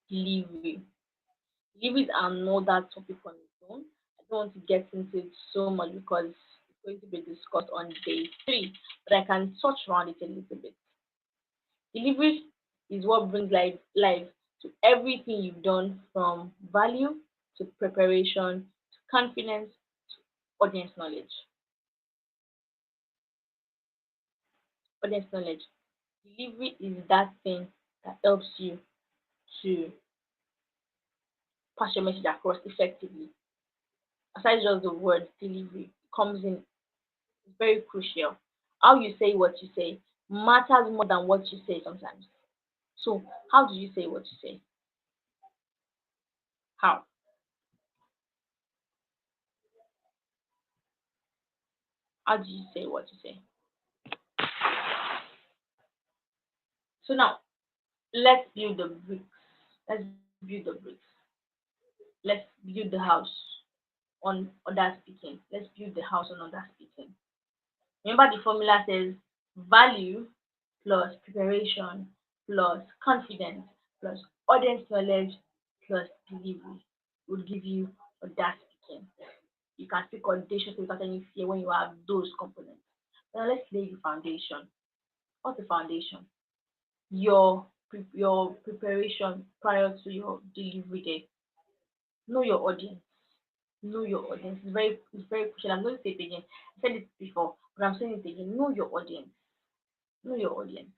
Delivery. Delivery is another topic on its own. I don't want to get into it so much because it's going to be discussed on day three, but I can touch around it a little bit. Delivery is what brings life to everything you've done from value to preparation to confidence to audience knowledge. Audience knowledge. Delivery is that thing that helps you to pass your message across effectively. Aside just the word delivery comes in very crucial. How you say what you say matters more than what you say sometimes. So, how do you say what you say? How? How do you say what you say? So now, let's build the bricks. Let's build the bricks. Let's build the house on other speaking. Let's build the house on other speaking. Remember the formula says value plus preparation plus confidence plus audience knowledge plus delivery will give you other speaking. You can speak audaciously without any fear when you have those components. Now let's lay the foundation. What's the foundation? Your preparation prior to your delivery day. Know your audience. Know your audience. It's very crucial. I'm going to say it again. I said it before, but I'm saying it again. Know your audience. Know your audience.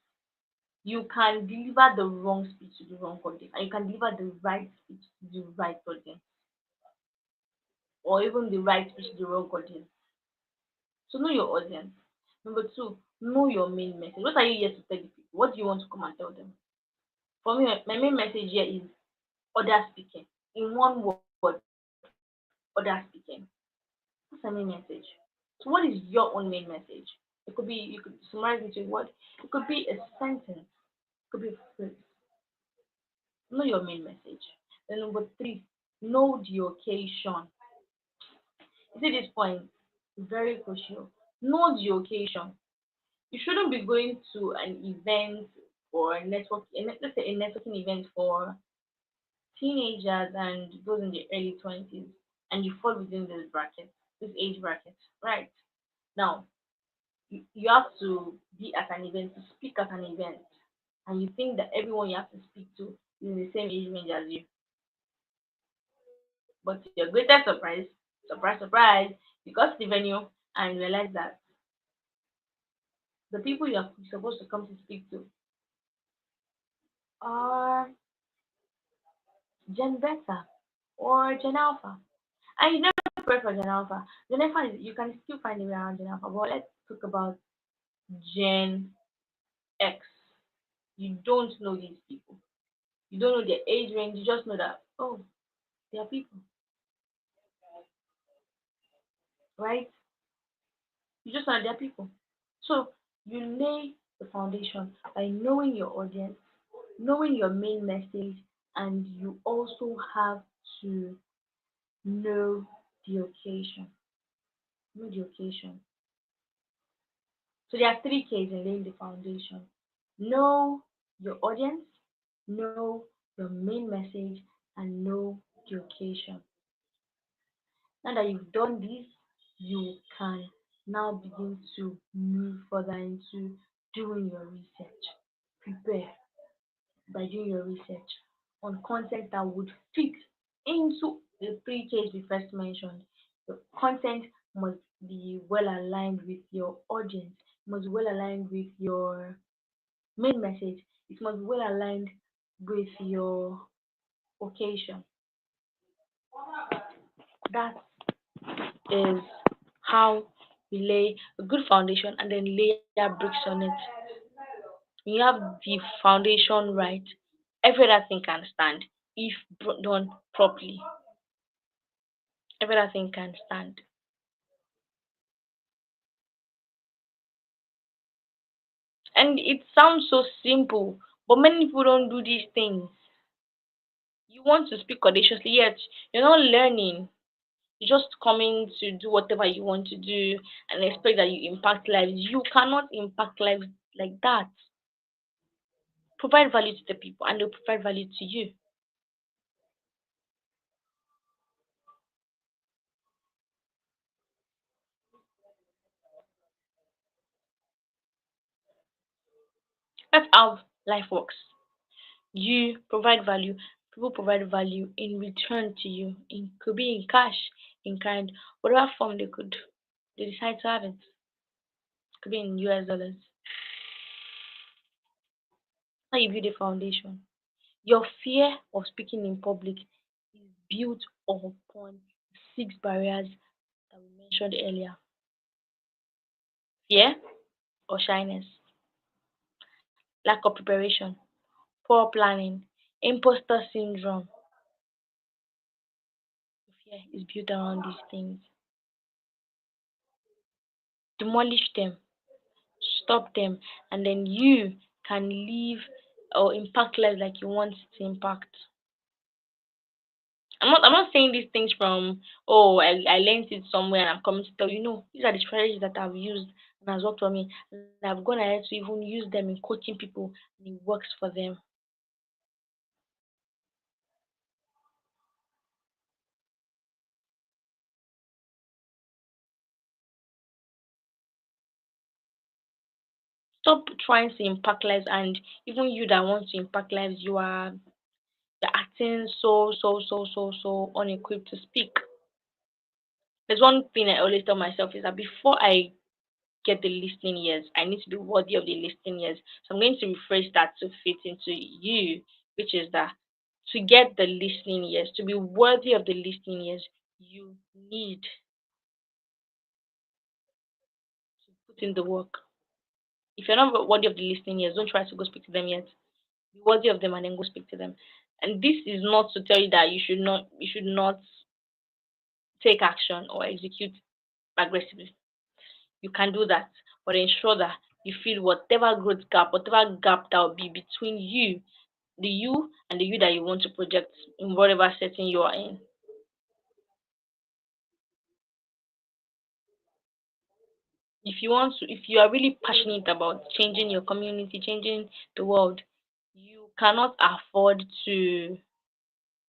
You can deliver the wrong speech to the wrong audience, and you can deliver the right speech to the right audience, or even the right speech to the wrong audience. So know your audience. Number two, know your main message. What are you here to tell the people? What do you want to come and tell them? For me, my main message here is order speaking. In one word, order speaking. That's my main message. So what is your own main message? It could be you could summarize it in what? It could be a sentence. It could be a phrase. Know your main message. Then number three, know the occasion. You see this point? Very crucial. Know the occasion. You shouldn't be going to an event or let's say a networking event for teenagers and those in the early 20s, and you fall within this bracket, this age bracket, right? Now, you have to be at an event, to speak at an event, and you think that everyone you have to speak to is in the same age range as you. But to your greatest surprise, surprise, surprise, you got to the venue and realize that the people you're supposed to come to speak to are Gen Beta or Gen Alpha. And you never prepare for Gen Alpha. Gen Alpha is, you can still find it around Gen Alpha, but let's talk about Gen X. You don't know these people. You don't know their age range. You just know that, oh, they are people, right? You just know they are people. So you lay the foundation by knowing your audience, knowing your main message, and you also have to know the occasion. Know the occasion. So there are three K's in laying the foundation. Know your audience, know your main message, and know the occasion. Now that you've done this, you can now begin to move further into doing your research. Prepare by doing your research on content that would fit into the three Ks we first mentioned. The content must be well aligned with your audience, must be well aligned with your main message, it must be well aligned with your occasion. That is how we lay a good foundation and then layer bricks on it. When you have the foundation right, every other thing can stand if done properly. Every other thing can stand. And it sounds so simple, but many people don't do these things. You want to speak audaciously, yet you're not learning. You're just coming to do whatever you want to do and expect that you impact lives. You cannot impact lives like that. Provide value to the people and they'll provide value to you. That's how life works. You provide value, people provide value in return to you. It could be in cash, in kind, whatever form they decide to have it. Could be in US dollars. How you build a foundation. Your fear of speaking in public is built upon six barriers that we mentioned earlier. Fear or shyness, lack of preparation, poor planning, imposter syndrome. Fear is built around these things. Demolish them, stop them, and then you can live or impact lives like you want to impact. I'm not saying these things from, oh, I learned it somewhere and I'm coming to tell you. No, these are the strategies that I've used and has worked for me. And I've gone ahead to even use them in coaching people and it works for them. Stop trying to impact lives, and even you that want to impact lives, you're acting so unequipped to speak. There's one thing I always tell myself is that before I get the listening years, I need to be worthy of the listening years. So I'm going to rephrase that to fit into you, which is that to get the listening years, to be worthy of the listening years, you need to put in the work. If you're not worthy of the listening years, don't try to go speak to them yet. Be worthy of them and then go speak to them. And this is not to tell you that you should not take action or execute aggressively. You can do that, but ensure that you fill whatever growth gap, whatever gap that will be between you the you and the you that you want to project in whatever setting you are in. If you are really passionate about changing your community, changing the world, you cannot afford to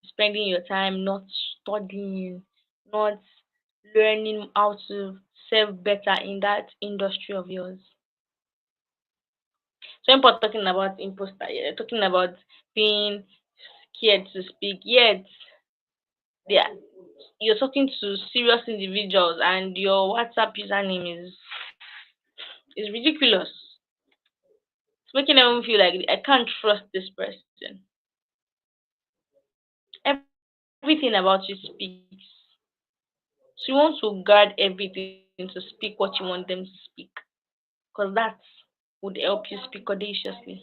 spending your time not studying, not learning how to serve better in that industry of yours. So when people are talking about imposter, yeah, they're talking about being scared to speak. Yet they are, you're talking to serious individuals and your WhatsApp username is ridiculous. It's making them feel like I can't trust this person. Everything about you speaks. So you want to guard everything to speak what you want them to speak. Because that would help you speak audaciously.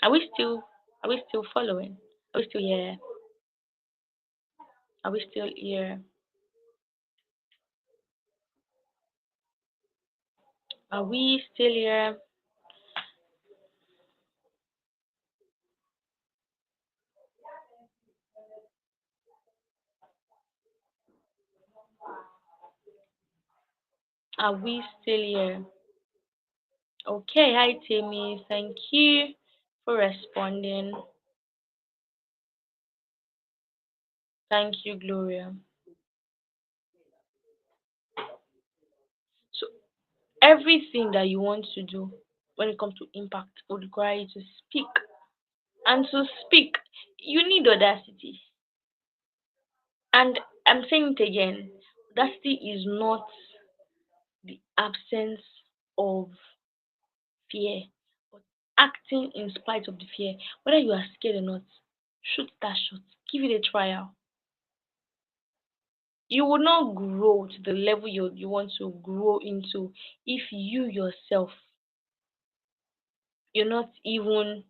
Are we still are we still following? Are we still here? Are we still here? Are we still here? Are we still here? Okay, hi Timmy. Thank you for responding. Thank you, Gloria. So everything that you want to do when it comes to impact would require you to speak. And to speak, you need audacity. And I'm saying it again, audacity is not the absence of fear, but acting in spite of the fear. Whether you are scared or not, shoot that shot. Give it a trial. You will not grow to the level you want to grow into if you yourself you're not even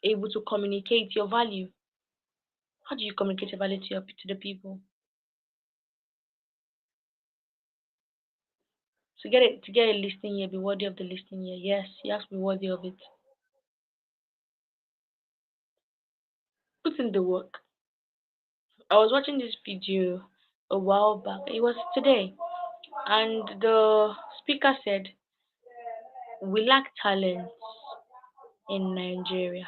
able to communicate your value. How do you communicate your value to the people? To get a listening here, be worthy of the listening here. Yes, you have to be worthy of it. Put in the work. I was watching this video a while back. It was today, and the speaker said we lack talent in Nigeria.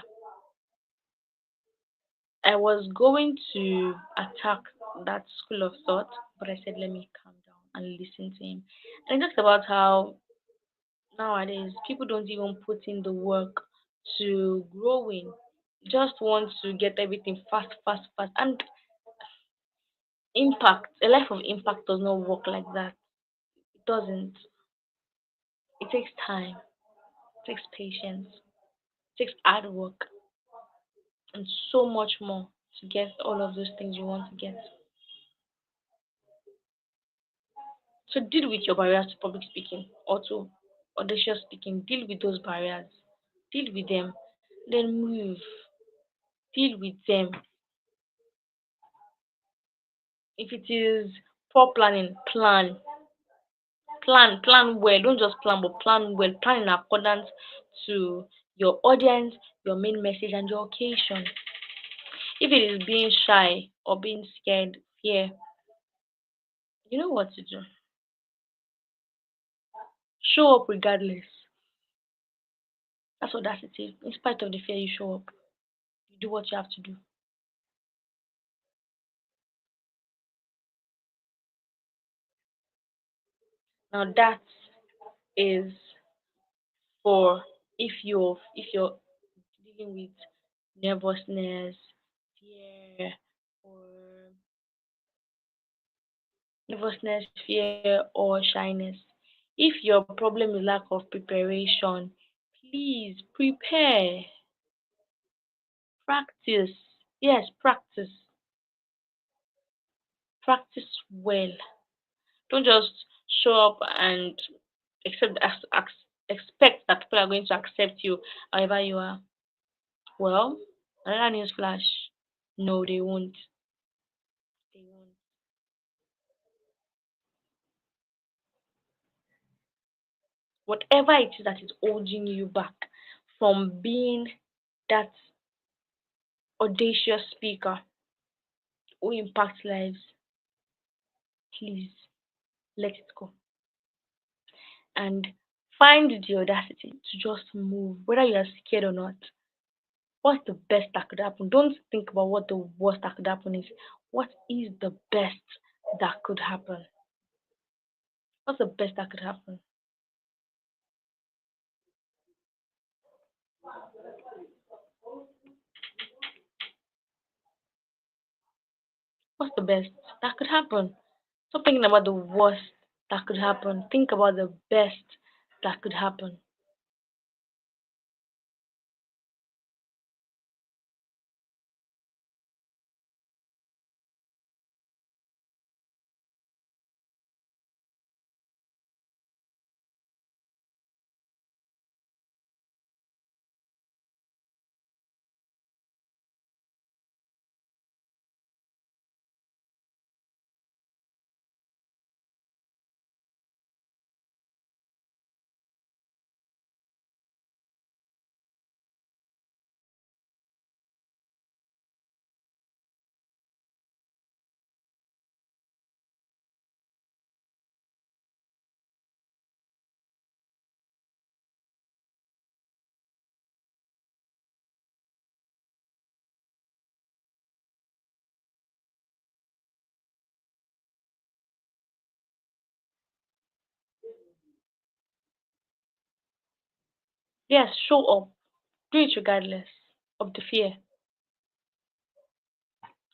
I was going to attack that school of thought, but I said let me calm down and listen to him. And he talked about how nowadays people don't even put in the work to growing. Just want to get everything fast, fast, fast. And impact, a life of impact does not work like that. It doesn't. It takes time, it takes patience, it takes hard work, and so much more to get all of those things you want to get. So deal with your barriers to public speaking or to audacious speaking. Deal with those barriers. Deal with them. Then move. Deal with them. If it is poor planning, plan well. Don't just plan, but plan well. Plan in accordance to your audience, your main message, and your occasion. If it is being shy or being scared, fear, you know what to do. Show up regardless. That's what that's it is. In spite of the fear, you show up. You do what you have to do. Now that is for if you're dealing with nervousness, fear, or or shyness. If your problem is lack of preparation, please prepare, practice. Yes, practice well. Don't just show up and expect that people are going to accept you however you are. Well, another news flash. No, they won't. They won't. Whatever it is that is holding you back from being that audacious speaker who impacts lives, please let it go and find the audacity to just move, whether you are scared or not. What's the best that could happen? Don't think about what the worst that could happen is. What is the best that could happen? What's the best that could happen? What's the best that could happen? Stop thinking about the worst that could happen. Think about the best that could happen. Yes, show up. Do it regardless of the fear,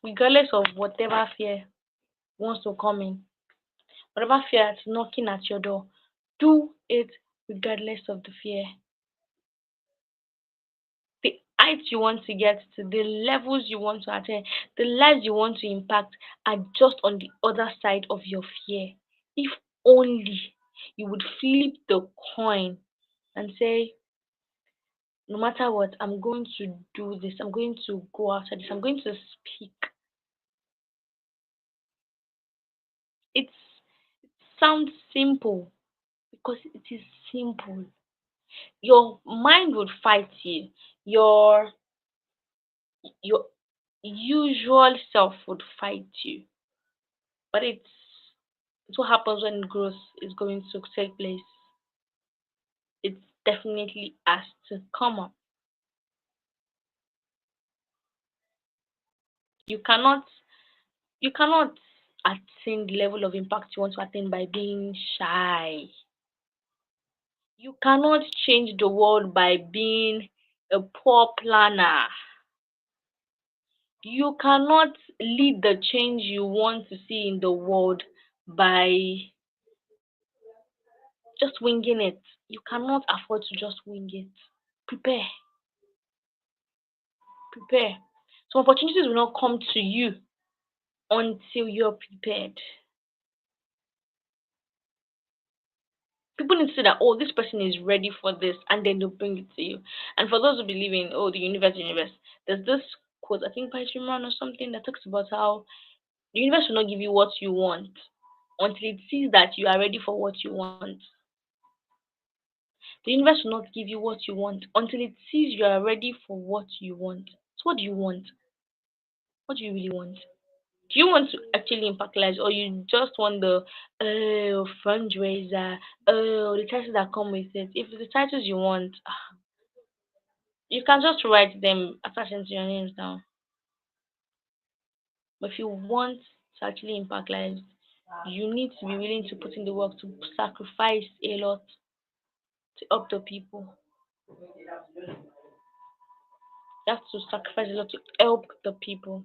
regardless of whatever fear wants to come in, whatever fear is knocking at your door. Do it regardless of the fear. The heights you want to get to, the levels you want to attain, the lives you want to impact are just on the other side of your fear. If only you would flip the coin and say, no matter what, I'm going to do this, I'm going to go after this, I'm going to speak. It's, it sounds simple because it is simple. Your mind would fight you, your your usual self would fight you, but it's what happens when growth is going to take place. It definitely has to come up. You cannot you cannot attain the level of impact you want to attain by being shy. You cannot change the world by being a poor planner. You cannot lead the change you want to see in the world by just winging it. You cannot afford to just wing it. Prepare, prepare. Some opportunities will not come to you until you're prepared. People need to say that, oh, this person is ready for this, and then they'll bring it to you. And for those who believe in, oh, the universe, there's this quote, I think by Shimon or something, that talks about how the universe will not give you what you want until it sees that you are ready for what you want. The universe will not give you what you want until it sees you are ready for what you want. So, what do you want? What do you really want? Do you want to actually impact lives, or you just want the fundraiser, the titles that come with it? If the titles you want, you can just write them, attach them to your names down. But if you want to actually impact lives, you need to be willing to put in the work to sacrifice a lot to help the people. You have to sacrifice a lot to help the people.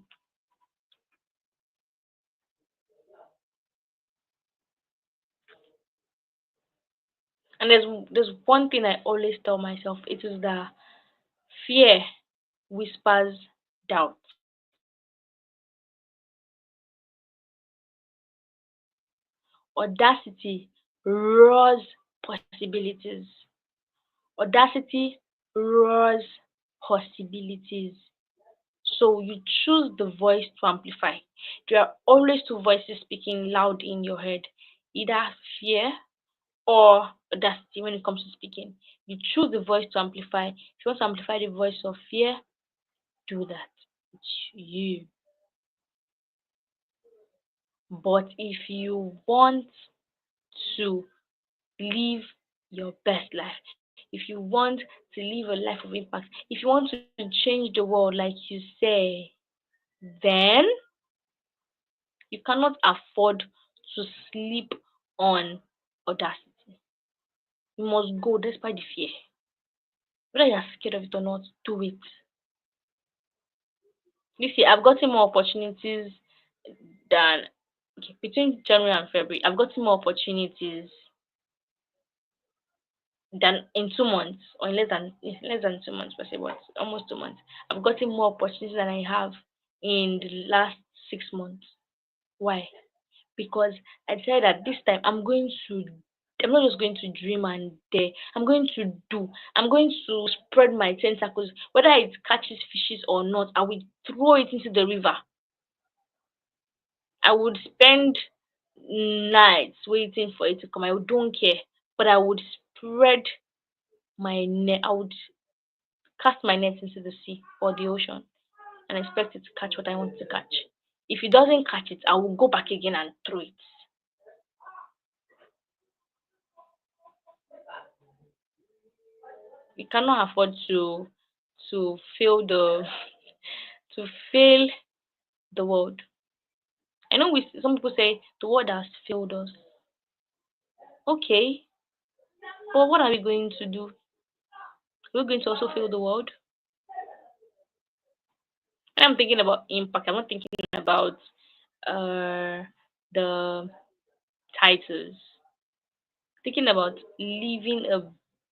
And there's one thing I always tell myself. It is that fear whispers doubt. Audacity roars possibilities. Audacity roars possibilities. So you choose the voice to amplify. There are always two voices speaking loud in your head, either fear or audacity when it comes to speaking. You choose the voice to amplify. If you want to amplify the voice of fear, do that. It's you. But if you want to live your best life, if you want to live a life of impact, if you want to change the world like you say, then you cannot afford to sleep on audacity. You must go despite the fear. Whether you're scared of it or not, do it. You see, I've gotten more opportunities than okay, between January and February. I've gotten more opportunities than in 2 months, or in less than 2 months, per se, but almost 2 months. I've gotten more opportunities than I have in the last 6 months. Why? Because I said that this time I'm not just going to dream and dare. I'm going to do. I'm going to spread my tentacles. Whether it catches fishes or not, I will throw it into the river. I would spend nights waiting for it to come. I don't care. But I would spread my net. I would cast my net into the sea or the ocean and expect it to catch what I want to catch. If it doesn't catch it, I will go back again and throw it. We cannot afford to fail the to fail the world. I know some people say the world has failed us. Okay, but what are we going to do? We're going to also fail the world. When I'm thinking about impact, I'm not thinking about uh the titles. Thinking about leaving a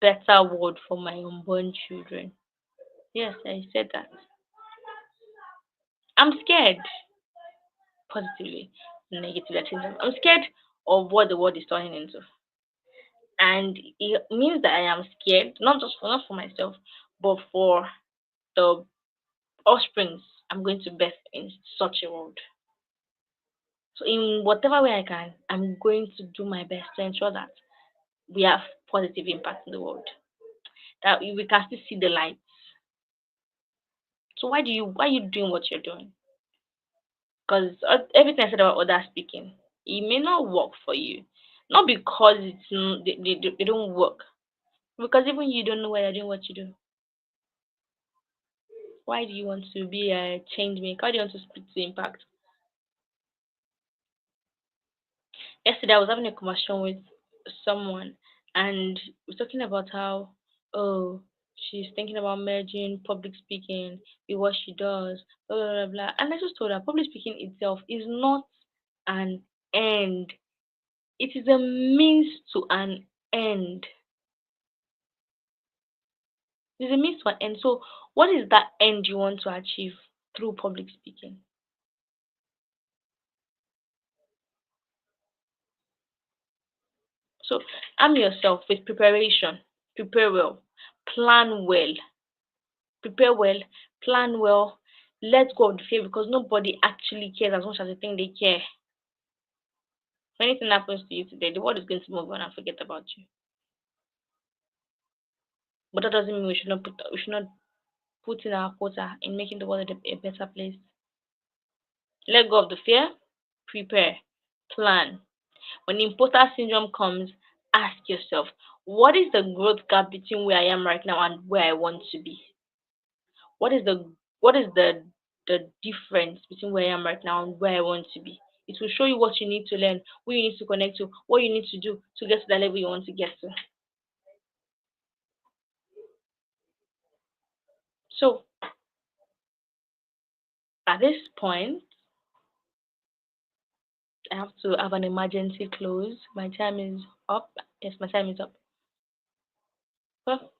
better world for my unborn children. Yes, I said that. I'm scared, positively, negatively. I think I'm scared of what the world is turning into, and it means that I am scared not for myself, but for the offsprings I'm going to birth in such a world. So in whatever way I can, I'm going to do my best to ensure that we have positive impact in the world. That we can still see the light. So why are you doing what you're doing? Because everything I said about other speaking, it may not work for you. Not because they don't work. Because even you don't know why you're doing what you do. Why do you want to be a change maker? Why do you want to speak to impact? Yesterday I was having a conversation with someone and we're talking about how oh she's thinking about merging public speaking with what she does, blah blah blah blah. And I just told her public speaking itself is not an end. It is a means to an end. It's a means to an end. So what is that end you want to achieve through public speaking? So arm yourself with preparation. Prepare well. Plan well. Prepare well, plan well, let go of the fear because nobody actually cares as much as they think they care. If anything happens to you today, the world is going to move on and forget about you. But that doesn't mean we should not put in our quota in making the world a better place. Let go of the fear, prepare, plan. When imposter syndrome comes, ask yourself, what is the growth gap between where I am right now and where I want to be? What is the difference between where I am right now and where I want to be? It will show you what you need to learn, who you need to connect to, what you need to do to get to the level you want to get to. So at this point, I have to have an emergency close. My time is up. Yes, my time is up. Well,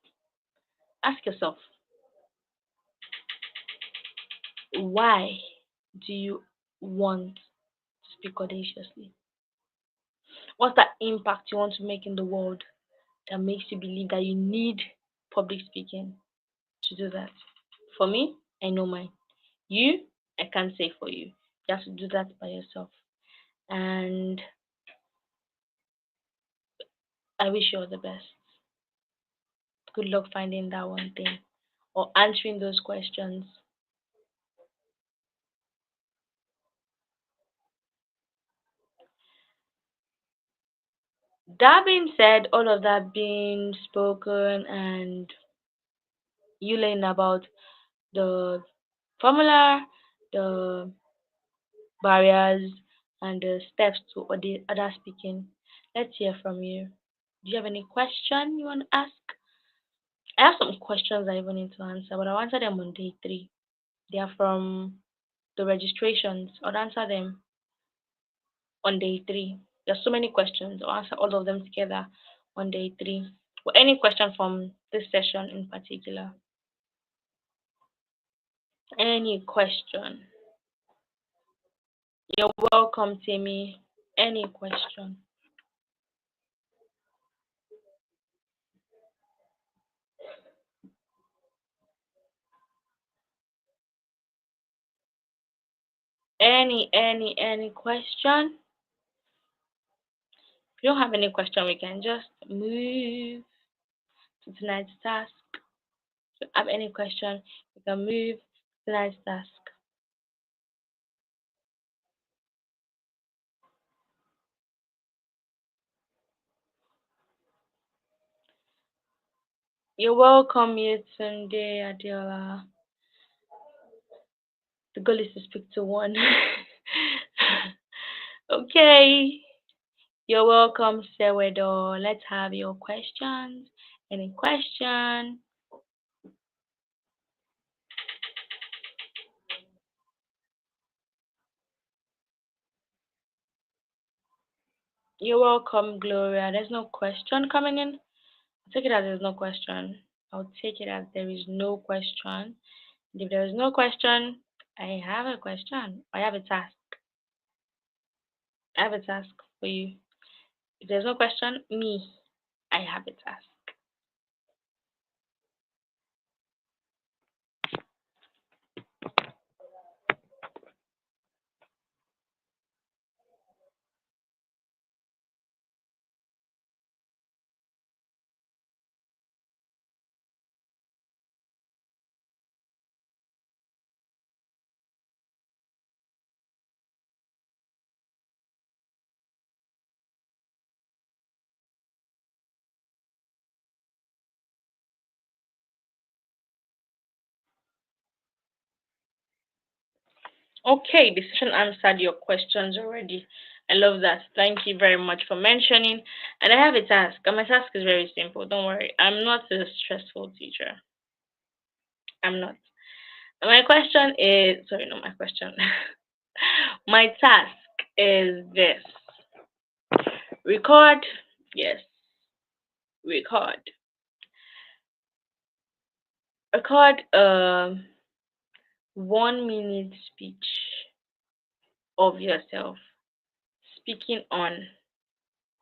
ask yourself, why do you want to speak audaciously? What's that impact you want to make in the world that makes you believe that you need public speaking to do that? For me, I know mine. You, I can't say for you. You have to do that by yourself. And I wish you all the best. Good luck finding that one thing or answering those questions. That being said, all of that being spoken and you learn about the formula, the barriers, and the steps to other speaking, let's hear from you. Do you have any question you want to ask? I have some questions I even need to answer, but I'll answer them on day three. They are from the registrations. I'll answer them on day three. There's so many questions. I'll answer all of them together on day three. Or any question from this session in particular. Any question. You're welcome, Timmy. Any question. Any question. If you don't have any question, we can just move to tonight's task. If you have any question, we can move to tonight's task. You're welcome, Yetunde Adiola. The goal is to speak to one. Okay. You're welcome, Sewedo. Let's have your questions. Any question? You're welcome, Gloria. There's no question coming in. I'll take it as there's no question. I'll take it as there is no question. And if there is no question, I have a question. I have a task. I have a task for you. If there's no question, me, I have a task. Okay, the session answered your questions already. I love that. Thank you very much for mentioning. And I have a task, and my task is very simple. Don't worry, I'm not a stressful teacher. I'm not. My question is sorry, not my question. My task is this: record, yes, record, record a 1 minute speech of yourself speaking on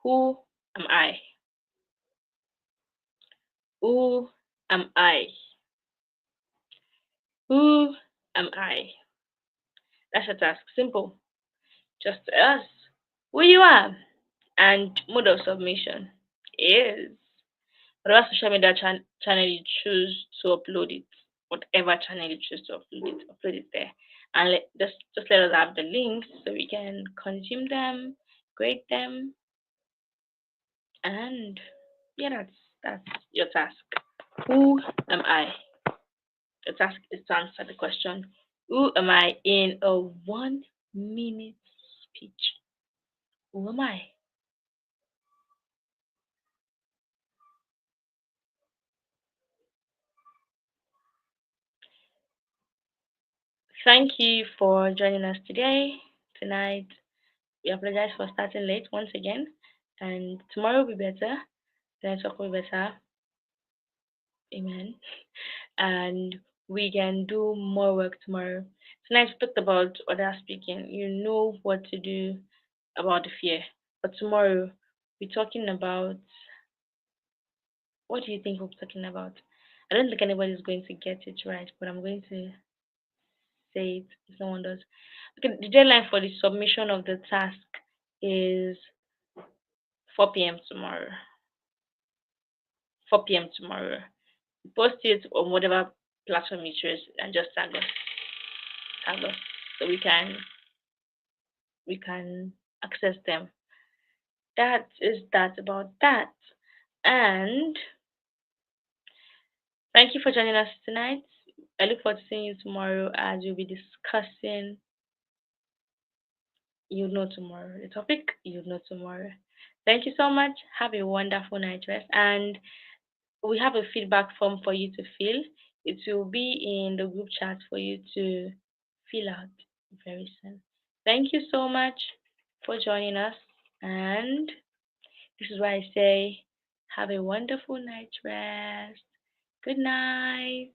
who am I? Who am I? Who am I? That's a task. Simple. Just us. Who you are. And mode of submission is whatever social media channel you choose to upload it. Whatever channel you choose to upload it there. And just let us have the links so we can consume them, grade them, and yeah, that's your task. Who am I? The task is to answer the question, who am I in a 1 minute speech? Who am I? Thank you for joining us today, tonight. We apologize for starting late once again, and tomorrow will be better. The network will be better. Amen. And we can do more work tomorrow. Tonight we talked about other speaking. You know what to do about the fear. But tomorrow we're talking about what do you think we're talking about? I don't think anybody's going to get it right, but I'm going to say it if no one does. Okay, the deadline for the submission of the task is 4 p.m. tomorrow. 4 p.m. tomorrow. Post it on whatever platform you choose and just tag us, so we can access them. That is that about that. And thank you for joining us tonight. I look forward to seeing you tomorrow as we'll be discussing. You'll know tomorrow. The topic, you'll know tomorrow. Thank you so much. Have a wonderful night rest. And we have a feedback form for you to fill. It will be in the group chat for you to fill out very soon. Thank you so much for joining us. And this is why I say, have a wonderful night rest. Good night.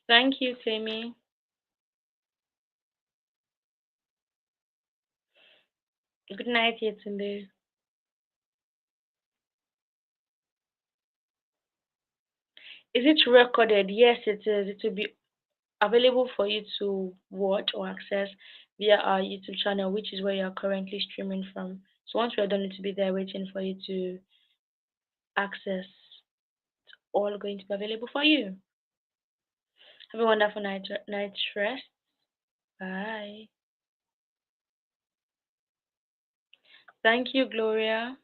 Thank you, Timmy. Good night, Yetunde. Is it recorded? Yes, it is. It will be available for you to watch or access via our YouTube channel, which is where you're currently streaming from. So once we're done, it will be there waiting for you to access. All going to be available for you. Have a wonderful night rest. Bye. Thank you, Gloria.